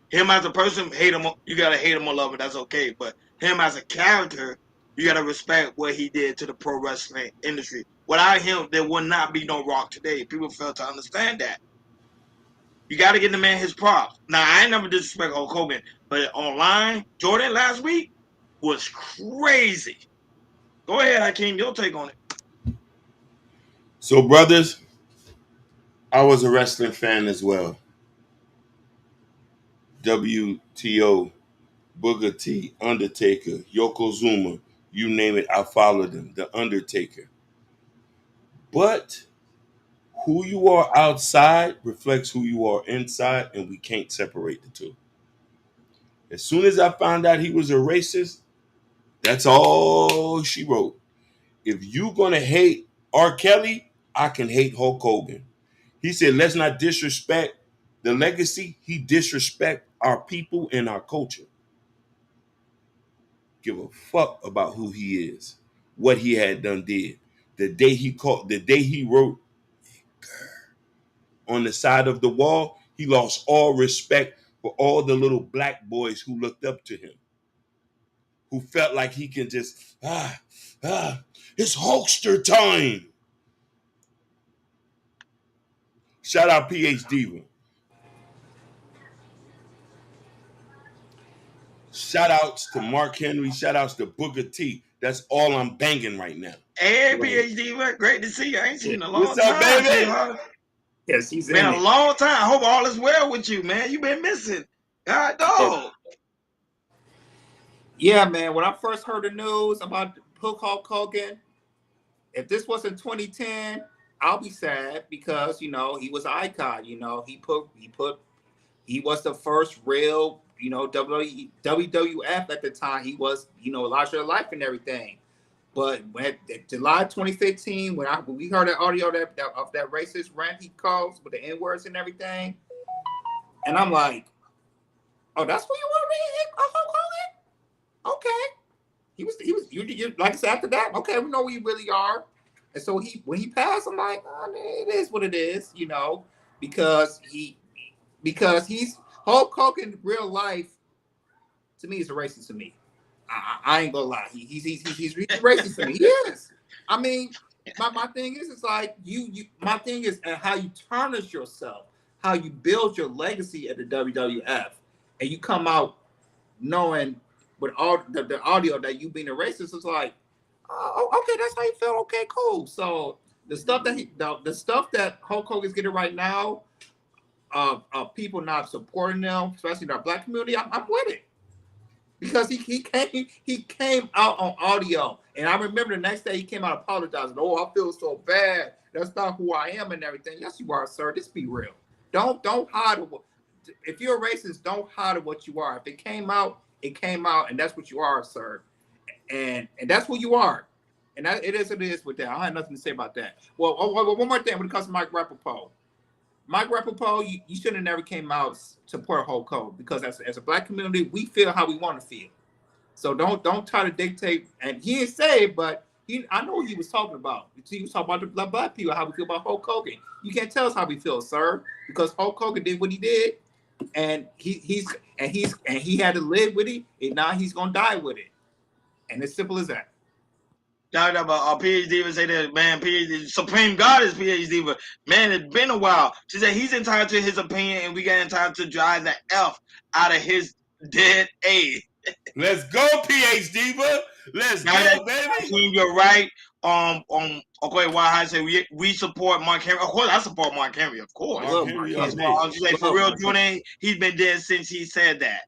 Him as a person, hate him. You gotta hate him or love him. That's okay. But him as a character, you gotta respect what he did to the pro wrestling industry. Without him, there would not be no Rock today. People fail to understand that. You got to give the man his props. Now, I ain't never disrespect Hulk Hogan, but online, Jordan last week was crazy. Go ahead, Hakeem, your take on it. So, brothers, I was a wrestling fan as well. WTO, Booker T, Undertaker, Yokozuna, you name it, I followed them. The Undertaker. But who you are outside reflects who you are inside, and we can't separate the two. As soon as I found out he was a racist, that's all she wrote. If you gonna hate R. Kelly, I can hate Hulk Hogan. He said, let's not disrespect the legacy. He disrespect our people and our culture. Give a fuck about who he is, what he had done did. The day he wrote on the side of the wall, he lost all respect for all the little black boys who looked up to him, who felt like he can just, it's Hulkster time. Shout out PhD. Shout outs to Mark Henry. Shout outs to Booker T. That's all I'm banging right now. Hey, PhD, great to see you. I ain't seen you in a long What's up, time. baby? Yes, he's been in a it. long time. I hope all is well with you, man. You been missing. God dog. Yeah, man. When I first heard the news about Hulk Hogan, if this was in 2010, I'll be sad because he was an icon. He was the first real WWF at the time. He was larger life and everything. But when July 2015, when we heard that audio of that racist rant he calls with the N words and everything, and I'm like, oh, that's what you want to read, Hulk Hogan? Okay. He was you like I said after that. Okay, we know who you really are. And so when he passed, I'm like, it is what it is, because he's Hulk Hogan in real life. To me, is a racist to me. I ain't gonna lie. He's racist to me. He is. I mean, my thing is like my thing is how you tarnish yourself, how you build your legacy at the WWF, and you come out knowing with all the audio that you being a racist is like, oh, okay, that's how you feel. Okay, cool. So the stuff that Hulk Hogan's getting right now, people not supporting them, especially in our black community, I'm with it. Because he came out on audio, and I remember the next day he came out apologizing. Oh, I feel so bad. That's not who I am and everything. Yes, you are, sir. Just be real. Don't hide. If you're a racist, don't hide what you are. If it came out, and that's what you are, sir. And that's who you are. And it is what it is with that. I have nothing to say about that. Well, one more thing when it comes to Mike Rapaport. Mike Rapaport, you should have never came out to support Hulk Hogan because as a black community, we feel how we want to feel. So don't try to dictate. And he didn't say it, but I know what he was talking about. He was talking about the black people, how we feel about Hulk Hogan. You can't tell us how we feel, sir, because Hulk Hogan did what he did, and he had to live with it, and now he's gonna die with it. And it's simple as that. Talking about PhD would say that, man, PhD, Supreme God is PhD, but man, it's been a while. She said he's entitled to his opinion, and we got entitled to drive the F out of his dead A. Let's go, PhD, but let's go, baby. You're right. Okay, why I say we support Mark Henry. Of course, I support Mark Henry. Of course. Mark Henry, all day. She said, for real, Jordan, he's been dead since he said that.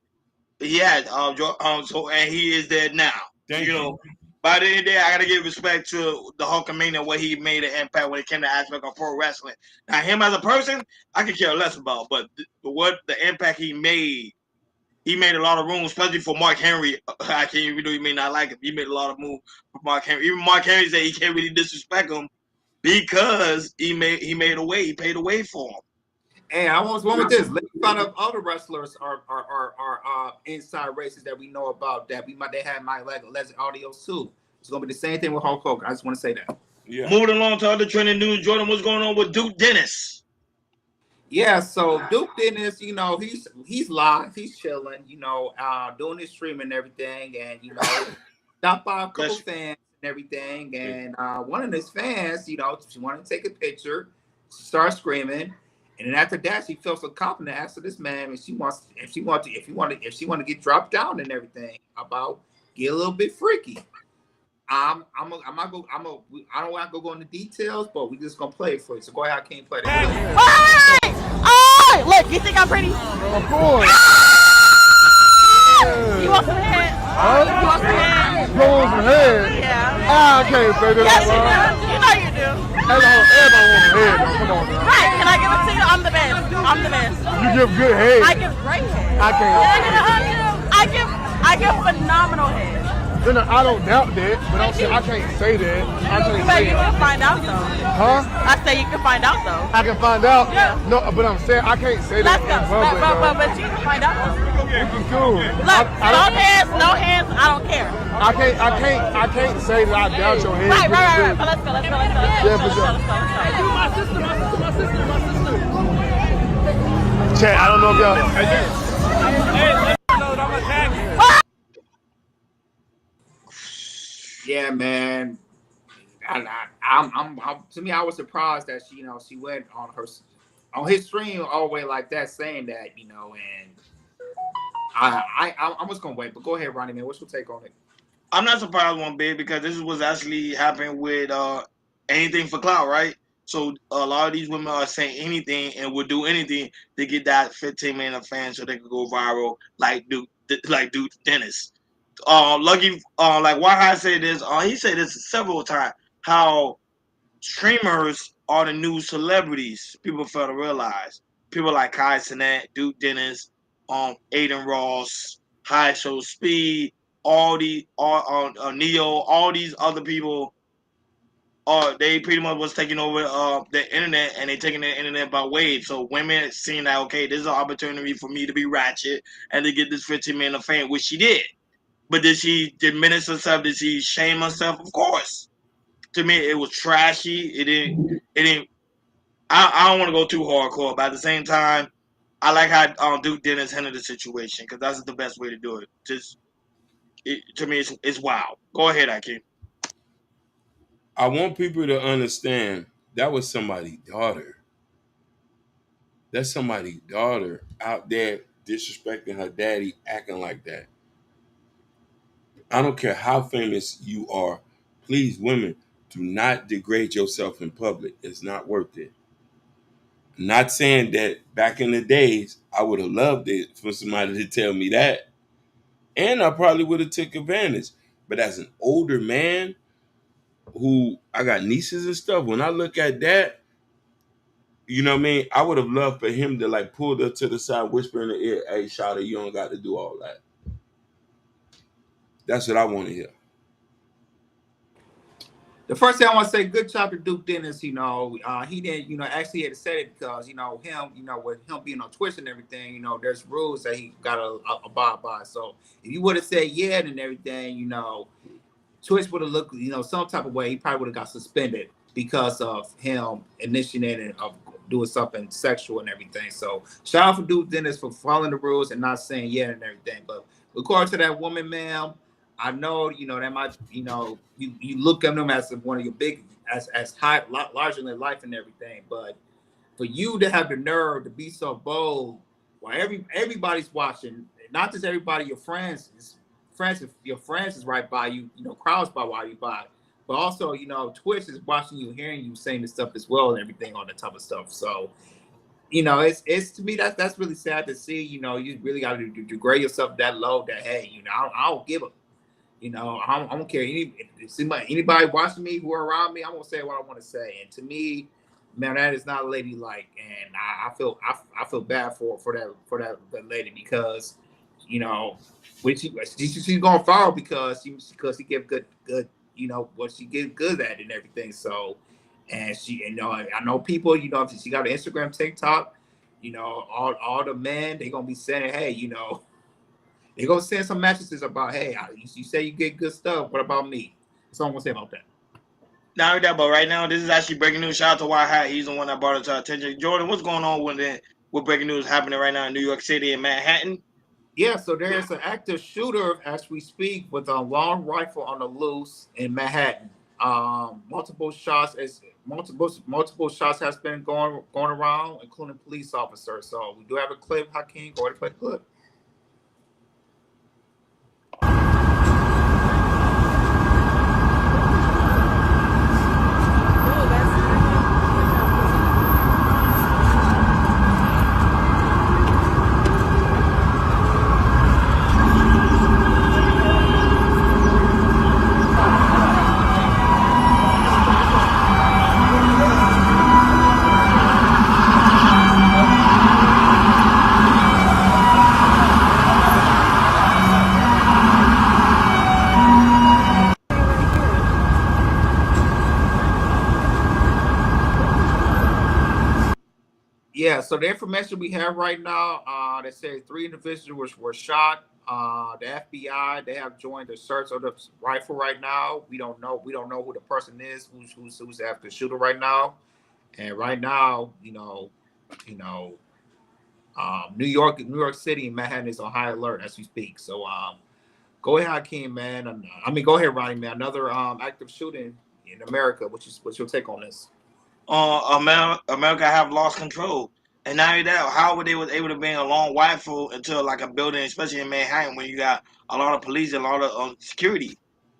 Yeah, so and he is dead now. Thank you. By the end of the day, I gotta give respect to the Hulkamania, what he made an impact when it came to aspect of pro wrestling. Now, him as a person, I could care less about, but what the impact he made a lot of room, especially for Mark Henry. I can't even though you may not like him. He made a lot of room for Mark Henry. Even Mark Henry said he can't really disrespect him because he made a way. He paid a way for him. And I was one with this. Let's find out other wrestlers are inside races that we know about that they have my like legend audios too. It's gonna be the same thing with Hulk Hogan. I just want to say that. Yeah. Moving along to other trending news, Jordan, what's going on with Duke Dennis? Yeah, so Duke Dennis, he's live, he's chilling, doing his stream and everything, and stopped by a couple fans and everything, and one of his fans, she wanted to take a picture, start screaming. And then after that, she felt so confident. Asked this man if she want to get dropped down and everything, about get a little bit freaky. I don't want to go into details, but we just gonna play it for you. So go ahead, I can't play that. Alright, look, you think I'm pretty? Of course. You want some head? You want some head? You want some head? Yeah. I can't say that. Yes, you do. You know you do. Everybody wants some head, though. Come on now. Right, can I give it to you? I'm the best. I'm the best. You give good head. I give great head. I can't. I give phenomenal head. Then I don't doubt that, but I'm saying I can't say that. I can't say You can find out though. Huh? I say you can find out though. I can find out? Yeah. No, but I'm saying I can't say that Let's go. in public. But you can find out though. It's cool. Look, no hands, I don't care. I can't say that I doubt your head. Right. But let's go. Yeah, for sure. My sister. Chat, I don't know if y'all. Yeah, man. I'm to me, I was surprised that she went on his stream all the way like that, saying that, and I'm just gonna wait. But go ahead, Ronnie, man. What's your take on it? I'm not surprised one bit because this was actually happening with anything for clout, right? So a lot of these women are saying anything and would do anything to get that 15 million fans so they could go viral, like Duke Dennis. Lucky, like why said this, he said this several times, how streamers are the new celebrities. People fail to realize. People like Kai Cenat, Duke Dennis, Aiden Ross, High Show Speed, Neo, all these other people, they pretty much was taking over the internet, and they taking the internet by wave. So women seeing that, okay, this is an opportunity for me to be ratchet and to get this 15 million of fame, which she did. But did she diminish herself? Did she shame herself? Of course. To me, it was trashy. It didn't. I don't want to go too hardcore, but at the same time, I like how Duke Dennis handled the situation because that's the best way to do it. To me, it's wow. Go ahead, Akeem. I want people to understand that was somebody's daughter. That's somebody's daughter out there disrespecting her daddy, acting like that. I don't care how famous you are. Please, women, do not degrade yourself in public. It's not worth it. I'm not saying that back in the days, I would have loved it for somebody to tell me that. And I probably would have took advantage. But as an older man who I got nieces and stuff, when I look at that, you know what I mean? I would have loved for him to like pull her to the side, whisper in the ear, hey, Shawty, you don't got to do all that. That's what I want to hear. The first thing I want to say, good job to Duke Dennis. He didn't, actually had to say it because, him, with him being on Twitch and everything, there's rules that he got to abide by. So if you would have said yeah and everything, Twitch would have looked, some type of way. He probably would have got suspended because of him initiating of doing something sexual and everything. So shout out for Duke Dennis for following the rules and not saying yeah and everything. But according to that woman, ma'am, I know, that might, you look at them as one of your big, as high, larger than life and everything. But for you to have the nerve to be so bold while everybody's watching, not just everybody, your friends is right by you, crowds by while you by, but also, Twitch is watching you, hearing you saying this stuff as well and everything on the type of stuff. So, it's to me that's really sad to see. You really got to degrade yourself that low that hey, I don't give a I don't care. If anybody watching me who are around me, I'm gonna say what I want to say. And to me, man, that is not ladylike. And I feel bad for that lady because, when she's gonna fall because she give good what she get good at and everything. So, and I know people if she got an Instagram, TikTok, all the men they gonna be saying hey they gonna send some messages about, hey, you say you get good stuff. What about me? That's all I'm gonna say about that. Not only that, but right now, this is actually breaking news. Shout out to White Hat. He's the one that brought it to our attention. Jordan, what's going on with breaking news happening right now in New York City and Manhattan? Yeah, so there is an active shooter as we speak with a long rifle on the loose in Manhattan. Multiple shots has been going around, including police officers. So we do have a clip. Hakeem, go ahead and play the clip. Yeah, so the information we have right now, they say 3 individuals were shot. The FBI they have joined the search of the rifle right now. We don't know. We don't know who the person is who's after the shooter right now. And right now, you know, New York City, and Manhattan is on high alert as we speak. So, go ahead, Hakeem, man. I mean, go ahead, Ronnie, man. Another active shooting in America. What's your take on this? America have lost control. And not only that, how were they was able to bring a long rifle into like a building, especially in Manhattan, when you got a lot of police and a lot of security?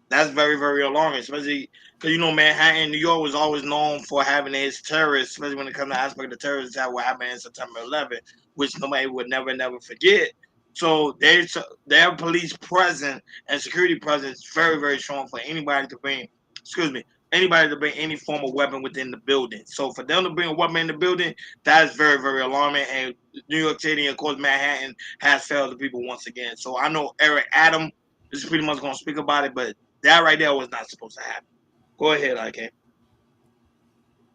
That's very, very alarming, especially because Manhattan, New York was always known for having its terrorists, especially when it comes to aspect of terrorists that what happened in September 11th, which nobody would never, never forget. So their police presence and security presence is very, very strong for anybody to bring. Excuse me, anybody to bring any form of weapon within the building. So for them to bring a weapon in the building, that is very, very alarming. And New York City, and of course Manhattan, has failed the people once again. So I know Eric Adam is pretty much going to speak about it, but that right there was not supposed to happen. Go ahead, IK.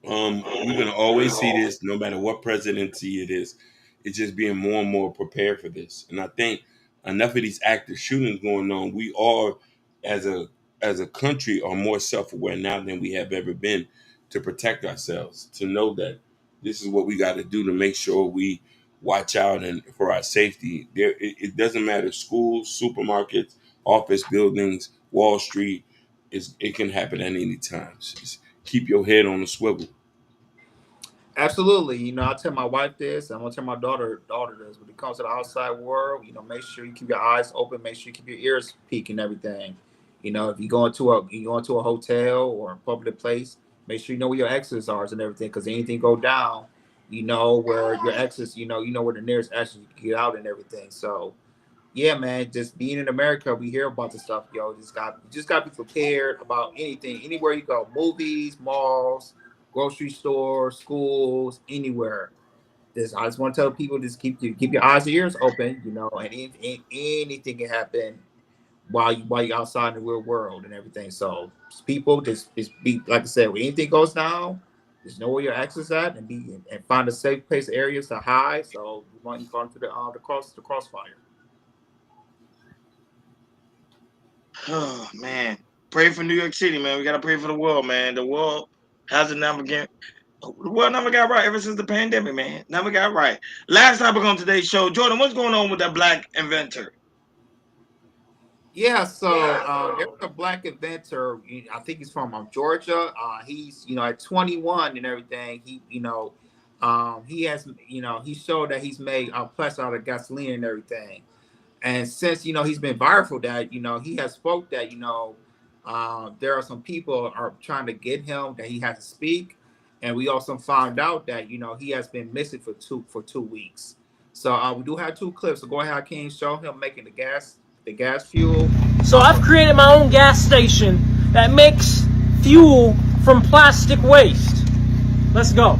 We're gonna always see this, no matter what presidency it is. It's just being more and more prepared for this, and I think enough of these active shootings going on. We all, as a country, are more self-aware now than we have ever been to protect ourselves. To know that this is what we got to do to make sure we watch out and for our safety. It doesn't matter. Schools, supermarkets, office buildings, Wall Street. It can happen at any time. Just keep your head on the swivel. Absolutely. I tell my wife this, I'm gonna tell my daughter this. When it comes to the outside world, make sure you keep your eyes open, make sure you keep your ears peaked and everything. If you go into a hotel or a public place, make sure you know where your exits are and everything, because anything go down, you know where your exits, you know where the nearest exit you can get out and everything. So yeah, man, just being in America, we hear about this stuff, yo. You just got to be prepared about anything, anywhere you go, movies, malls, grocery stores, schools, anywhere. I just want to tell people, just keep your eyes and ears open, and anything can happen while you're outside in the real world and everything. So people just be like I said, when anything goes down, just know where your exit's at and find a safe place areas to hide. So you want you going to the crossfire. Oh man, pray for New York City, man. We gotta pray for the world, man. The world hasn't never get. The world never got right ever since the pandemic, man. Never got right. Last topic on today's show, Jordan. What's going on with that black inventor? Yeah, so there's a black inventor. I think he's from Georgia. He's at 21 and everything. He has he showed that he's made plastic out of gasoline and everything. And since he's been viral for that, he has spoke that there are some people are trying to get him that he has to speak, and we also found out that he has been missing for 2 weeks. So we do have two clips. So go ahead, King, show him making the gas fuel. So I've created my own gas station that makes fuel from plastic waste. Let's go.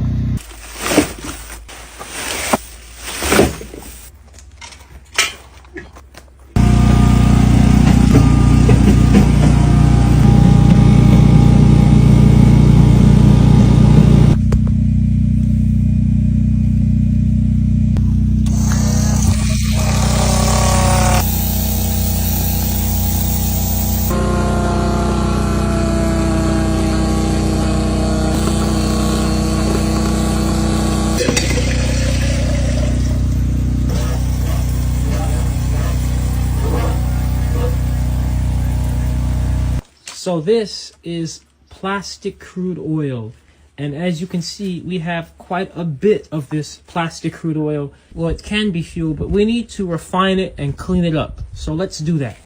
So this is plastic crude oil. And as you can see, we have quite a bit of this plastic crude oil. Well, it can be fuel, but we need to refine it and clean it up. So let's do that.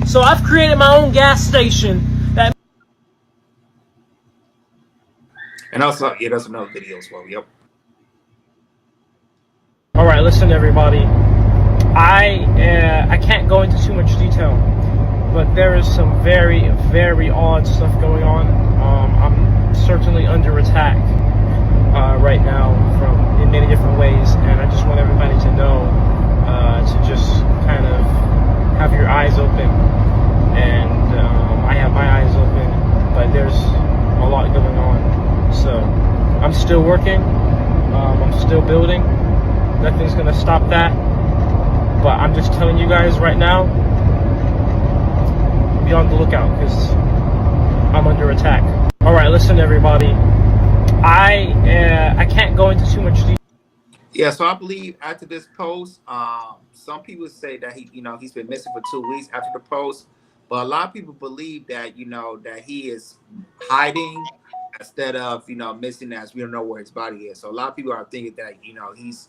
So I've created my own gas station that... And also, yeah, there's another video as well. Yep. All right, listen, everybody. I can't go into too much detail, but there is some very, very odd stuff going on. I'm certainly under attack right now in many different ways, and I just want everybody to know to just kind of have your eyes open. And I have my eyes open, but there's a lot going on. So I'm still working. I'm still building. Nothing's gonna stop that. But I'm just telling you guys right now, be on the lookout because I'm under attack. All right, listen, everybody. I can't go into too much detail. Yeah, so I believe after this post, some people say that he's been missing for 2 weeks after the post, but a lot of people believe that that he is hiding instead of missing, as we don't know where his body is. So a lot of people are thinking that he's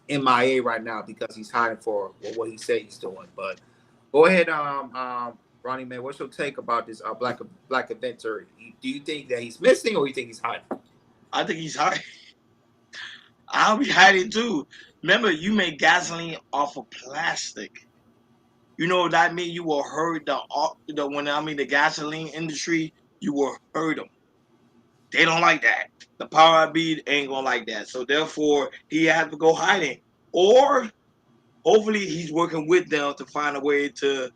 MIA right now because he's hiding for what he said he's doing. But go ahead, Ronnie, man, what's your take about this black inventor? Do you think that he's missing, or you think he's hiding? I think he's hiding. I'll be hiding too. Remember, you make gasoline off of plastic. You know what that means? You will hurt the gasoline industry. You will hurt them. They don't like that. The power bead ain't gonna like that. So therefore, he has to go hiding, or hopefully he's working with them to find a way to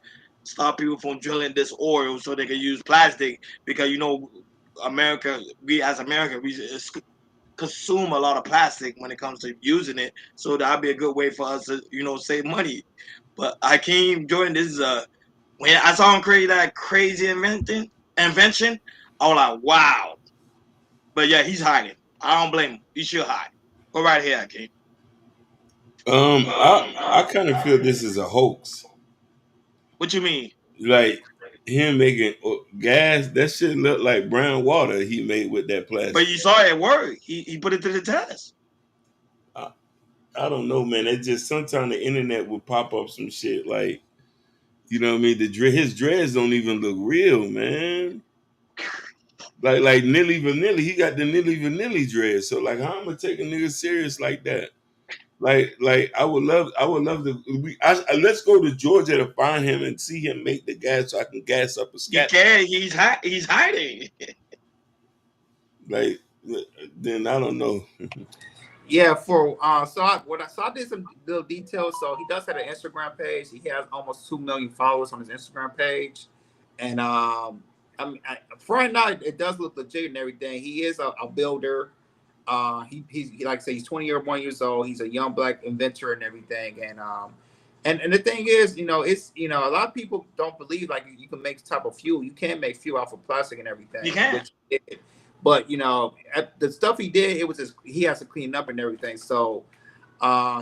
stop people from drilling this oil so they can use plastic, because America, we as Americans, we consume a lot of plastic when it comes to using it. So that'd be a good way for us to save money. But Hakeem Jordan, this is when I saw him create that crazy invention, I was like, wow. But yeah, he's hiding. I don't blame him. He should hide. Go right here, Hakeem. I kind of feel this is a hoax. What you mean? Like him making gas, that shit look like brown water he made with that plastic. But you saw it work. He put it to the test. I don't know, man. It's just sometimes the internet will pop up some shit like, you know what I mean? His dreads don't even look real, man. Like Nilly Vanilli, he got the Nilly Vanilli dreads. So like, how am I take a nigga serious like that? Like I would love to. Let's go to Georgia to find him and see him make the gas so I can gas up a scat. He's hiding. Like, then I don't know. Yeah, so I did some little details. So he does have an Instagram page. He has almost 2 million followers on his Instagram page, and for right now it does look legit and everything. He is a builder. He like I say, he's 21 years old. He's a young black inventor and everything. And the thing is, it's a lot of people don't believe like you can make type of fuel. You can make fuel off of plastic and everything. You can. But the stuff he did, he has to clean up and everything. So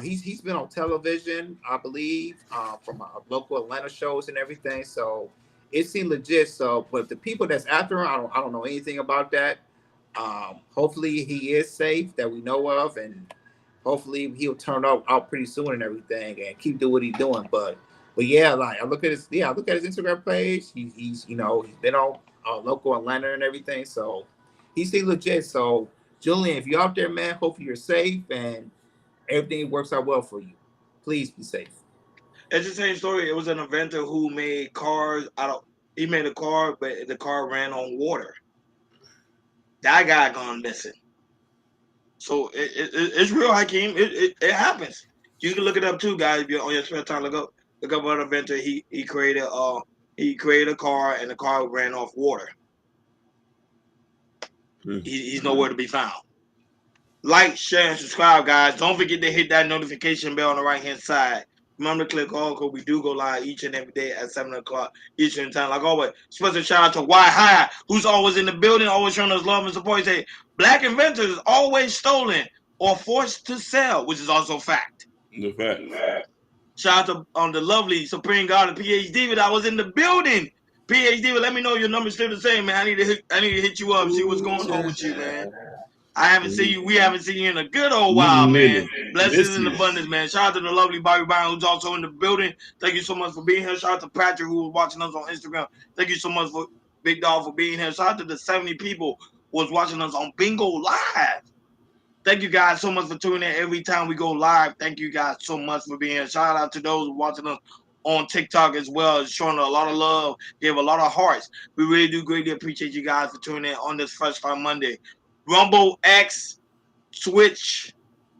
He's been on television, I believe, from local Atlanta shows and everything. So it seemed legit. So, but the people that's after him, I don't know anything about that. Hopefully he is safe that we know of, and hopefully he'll turn out pretty soon and everything, and keep doing what he's doing. But yeah, like I look at his Instagram page. He's he's been on local Atlanta and everything. So he seems legit. So Julian, if you're out there, man, hopefully you're safe and everything works out well for you. Please be safe. It's the same story. It was an inventor who made cars out of. He made a car, but the car ran on water. That guy gone missing. So it's real, Hakeem. It happens. You can look it up too, guys. If you're on your spare time, look up an inventor. He created a car, and the car ran off water. He's nowhere to be found. Like, share, and subscribe, guys. Don't forget to hit that notification bell on the right hand side. Remember to click all because we do go live each and every day at 7 o'clock Eastern time. Like always, special shout out to Y High, who's always in the building, always showing us love and support. He say, Black inventors is always stolen or forced to sell, which is also fact. The fact. Shout out to the lovely Supreme God and PhD that I was in the building. PhD, let me know your number's still the same, man. I need to hit you up, see what's going on with you, man. I haven't seen you. We haven't seen you in a good old while, man. Blessings and abundance, man. Shout out to the lovely Bobby Brown, who's also in the building. Thank you so much for being here. Shout out to Patrick, who was watching us on Instagram. Thank you so much for Big Dog for being here. Shout out to the 70 people who was watching us on Bingo Live. Thank you guys so much for tuning in every time we go live. Thank you guys so much for being here. Shout out to those watching us on TikTok as well, showing a lot of love, gave a lot of hearts. We really do greatly appreciate you guys for tuning in on this Fresh Start Monday. Rumble X, Switch,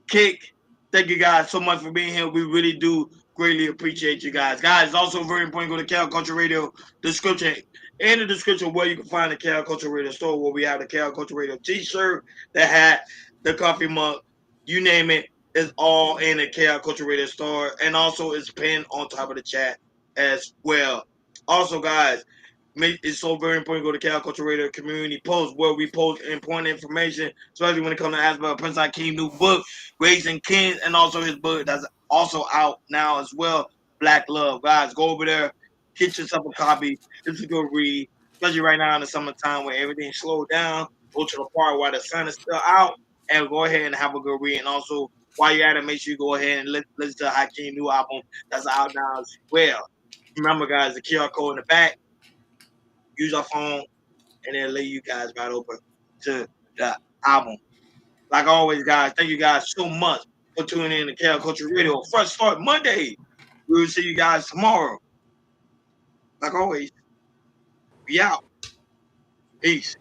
Kick. Thank you guys so much for being here. We really do greatly appreciate you guys. Guys, it's also very important to go to Cal Culture Radio description. In the description where you can find the Cal Culture Radio store where we have the Cal Culture Radio t-shirt, the hat, the coffee mug, you name it, it's all in the Cal Culture Radio store. And also it's pinned on top of the chat as well. Also, guys, it's so very important to go to Cal Culture Radio Community Post where we post important information, especially when it comes to ask about Prince Hakeem's new book, Raising Kings, and also his book that's also out now as well, Black Love. Guys, go over there, get yourself a copy. It's a good read, especially right now in the summertime where everything's slowed down. Go to the park while the sun is still out and go ahead and have a good read. And also, while you're at it, make sure you go ahead and listen to Hakeem's new album that's out now as well. Remember, guys, the QR code in the back. Use your phone, and then lead you guys right over to the album. Like always, guys, thank you guys so much for tuning in to Cal Culture Radio. Fresh Start Monday. We will see you guys tomorrow. Like always, we out. Peace.